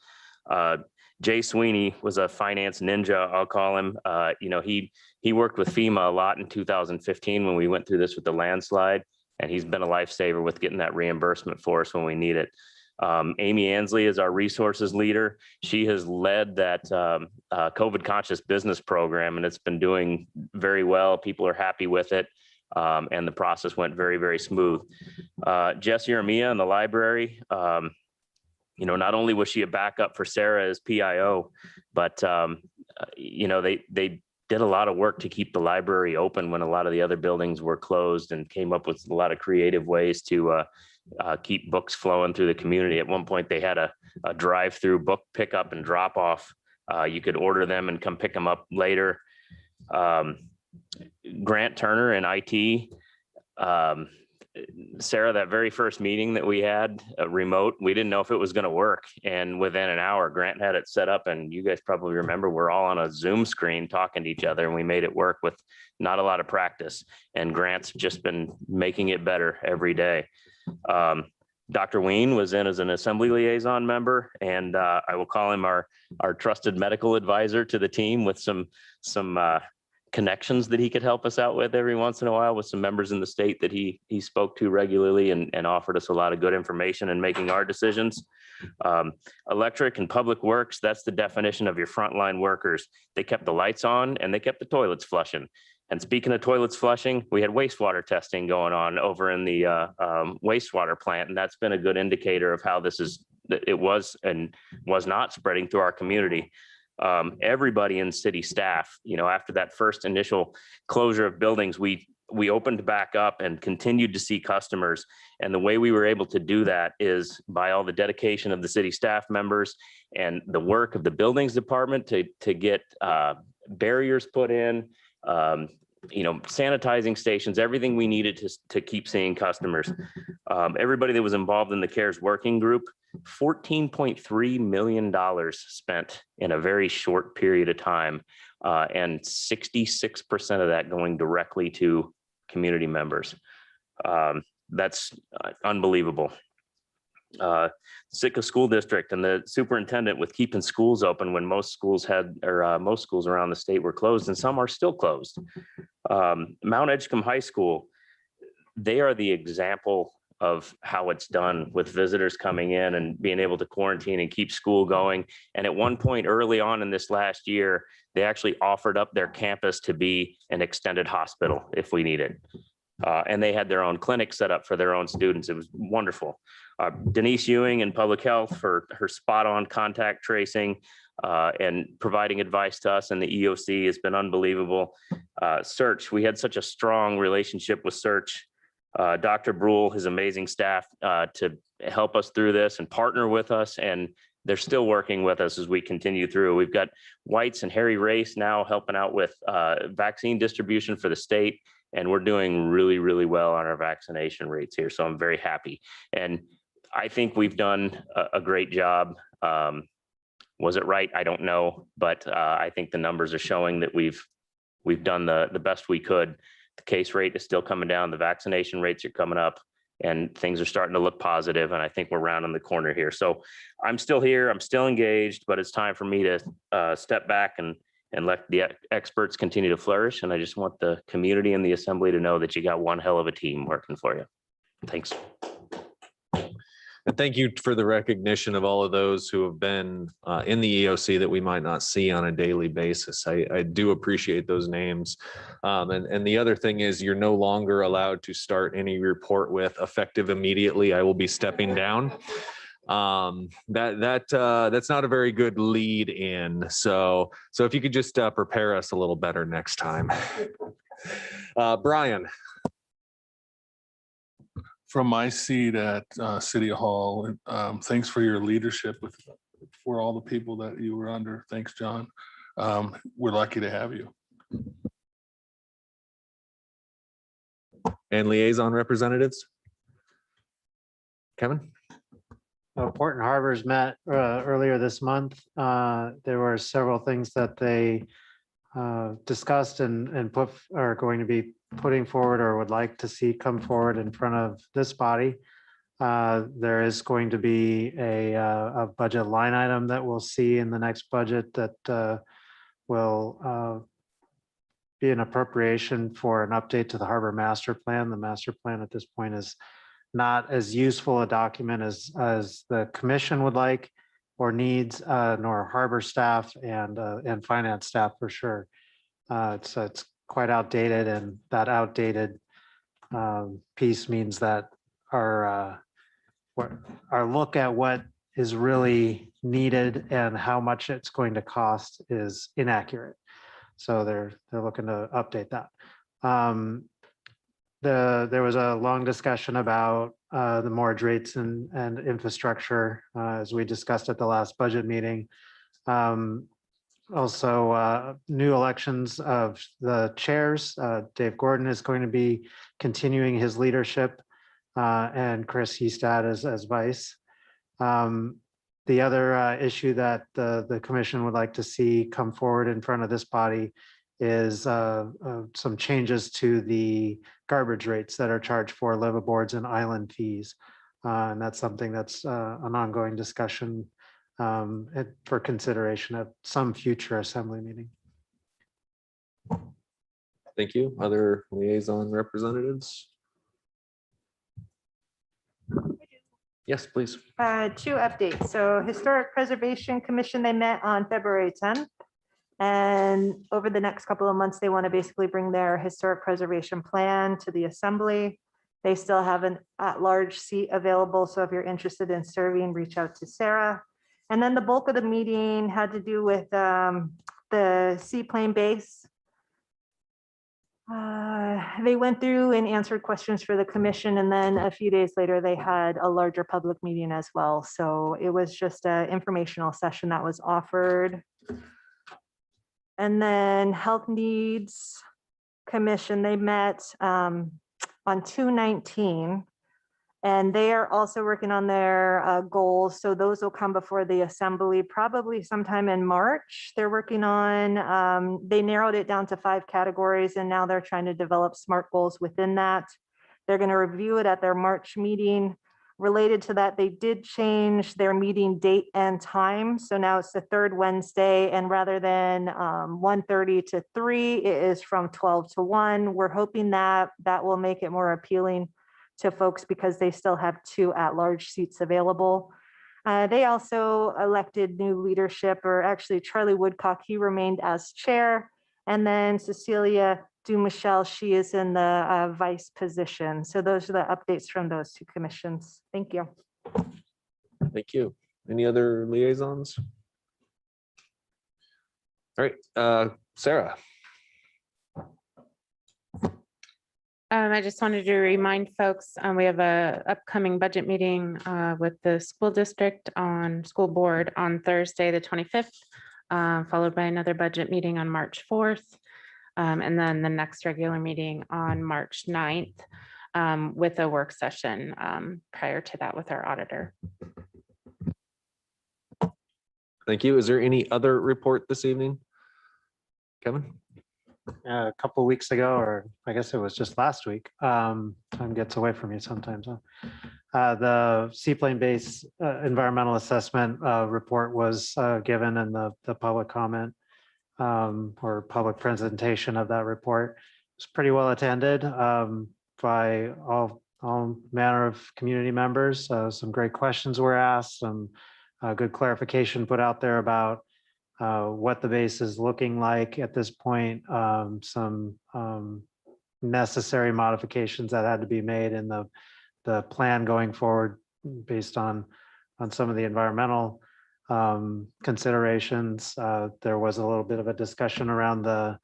Jay Sweeney was a finance ninja, I'll call him. You know, he worked with Fema a lot in 2015 when we went through this with the landslide, and he's been a lifesaver with getting that reimbursement for us when we need it. Amy Ansley is our resources leader. She has led that COVID conscious business program, and it's been doing very well. People are happy with it. And the process went very, very smooth. Jess Yeremia in the library, you know, not only was she a backup for Sarah as PIO, but, you know, they did a lot of work to keep the library open when a lot of the other buildings were closed, and came up with a lot of creative ways to keep books flowing through the community. At one point, they had a drive-through book pickup and drop off. You could order them and come pick them up later. Grant Turner in IT. Sarah, that very first meeting that we had remote, we didn't know if it was going to work. And within an hour, Grant had it set up. And you guys probably remember, we're all on a Zoom screen talking to each other, and we made it work with not a lot of practice. And Grant's just been making it better every day. Dr. Ween was in as an assembly liaison member, and I will call him our trusted medical advisor to the team with some connections that he could help us out with every once in a while, with some members in the state that he spoke to regularly and offered us a lot of good information in making our decisions. Electric and public works, that's the definition of your frontline workers. They kept the lights on and they kept the toilets flushing. And speaking of toilets flushing, we had wastewater testing going on over in the wastewater plant. And that's been a good indicator of how it was and was not spreading through our community. Everybody in city staff, you know, after that first initial closure of buildings, we opened back up and continued to see customers. And the way we were able to do that is by all the dedication of the city staff members and the work of the buildings department to get barriers put in, you know, sanitizing stations, everything we needed to keep seeing customers. Everybody that was involved in the CARES working group, $14.3 million spent in a very short period of time and 66% of that going directly to community members. That's unbelievable. Sitka School District and the superintendent with keeping schools open when most schools most schools around the state were closed, and some are still closed. Mount Edgecombe High School, they are the example of how it's done with visitors coming in and being able to quarantine and keep school going. And at one point early on in this last year, they actually offered up their campus to be an extended hospital if we need it. And they had their own clinic set up for their own students. It was wonderful. Denise Ewing in public health for her spot on contact tracing and providing advice to us, and the EOC has been unbelievable. Search, we had such a strong relationship with Search. Dr. Brule, his amazing staff to help us through this and partner with us, and they're still working with us as we continue through. We've got White's and Harry Race now helping out with vaccine distribution for the state, and we're doing really, really well on our vaccination rates here. So I'm very happy. And I think we've done a great job. Was it right? I don't know, but I think the numbers are showing that we've done the best we could. The case rate is still coming down. The vaccination rates are coming up, and things are starting to look positive. And I think we're rounding the corner here. So I'm still here. I'm still engaged, but it's time for me to step back and let the experts continue to flourish. And I just want the community and the assembly to know that you got one hell of a team working for you. Thanks. And thank you for the recognition of all of those who have been in the EOC that we might not see on a daily basis. I do appreciate those names. And the other thing is, you're no longer allowed to start any report with effective immediately. I will be stepping down. That's not a very good lead in. So if you could just prepare us a little better next time. Brian. From my seat at City Hall, thanks for your leadership for all the people that you were under. Thanks, John. We're lucky to have you. And liaison representatives? Kevin? Port and Harbors met earlier this month. There were several things that they discussed and are going to be putting forward or would like to see come forward in front of this body. There is going to be a budget line item that we'll see in the next budget that will be an appropriation for an update to the harbor master plan. The master plan at this point is not as useful a document as the commission would like or needs, nor harbor staff and finance staff for sure. It's quite outdated, and that outdated piece means that our look at what is really needed and how much it's going to cost is inaccurate. So they're looking to update that. There was a long discussion about the mortgage rates and infrastructure as we discussed at the last budget meeting. Also, new elections of the chairs. Dave Gordon is going to be continuing his leadership and Chris Hestad as vice. The other issue that the commission would like to see come forward in front of this body is some changes to the garbage rates that are charged for liveaboards and island fees. And that's something that's an ongoing discussion for consideration at some future assembly meeting. Thank you. Other liaison representatives? Yes, please. 2 updates. So Historic Preservation Commission, they met on February 10th. And over the next couple of months, they want to basically bring their historic preservation plan to the assembly. They still have an at-large seat available. So if you're interested in serving, reach out to Sarah. And then the bulk of the meeting had to do with the seaplane base. They went through and answered questions for the commission, and then a few days later, they had a larger public meeting as well. So it was just an informational session that was offered. And then Health Needs Commission, they met on 2/19. And they are also working on their goals. So those will come before the assembly probably sometime in March. They're working on, they narrowed it down to 5 categories and now they're trying to develop SMART goals within that. They're going to review it at their March meeting. Related to that, they did change their meeting date and time. So now it's the 3rd Wednesday, and rather than 1:30 to 3, it is from 12 to 1. We're hoping that that will make it more appealing to folks because they still have 2 at-large seats available. They also elected new leadership, or actually Charlie Woodcock, he remained as chair. And then Cecilia Dumichel, she is in the vice position. So those are the updates from those 2 commissions. Thank you. Thank you. Any other liaisons? All right, Sarah. I just wanted to remind folks, we have a upcoming budget meeting with the school district on school board on Thursday, the 25th, followed by another budget meeting on March 4th. And then the next regular meeting on March 9th with a work session prior to that with our auditor. Thank you. Is there any other report this evening? Kevin? A couple of weeks ago, or I guess it was just last week. Time gets away from you sometimes. Huh? The seaplane base environmental assessment report was given in the public comment or public presentation of that report. It was pretty well attended by all manner of community members. Some great questions were asked, some good clarification put out there about what the base is looking like at this point, some necessary modifications that had to be made in the plan going forward based on some of the environmental considerations. There was a little bit of a discussion around the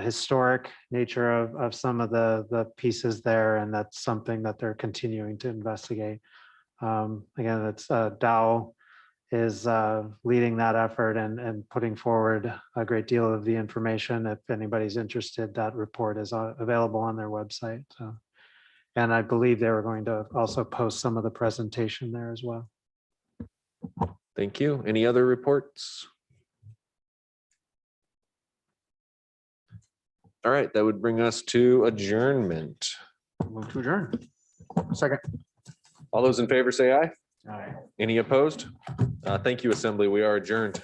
historic nature of some of the pieces there, and that's something that they're continuing to investigate. Again, it's Dow is leading that effort and putting forward a great deal of the information. If anybody's interested, that report is available on their website. So, and I believe they were going to also post some of the presentation there as well. Thank you. Any other reports? All right, that would bring us to adjournment. Move to adjourn. Second. All those in favor say aye. Aye. Any opposed? Thank you, Assembly. We are adjourned.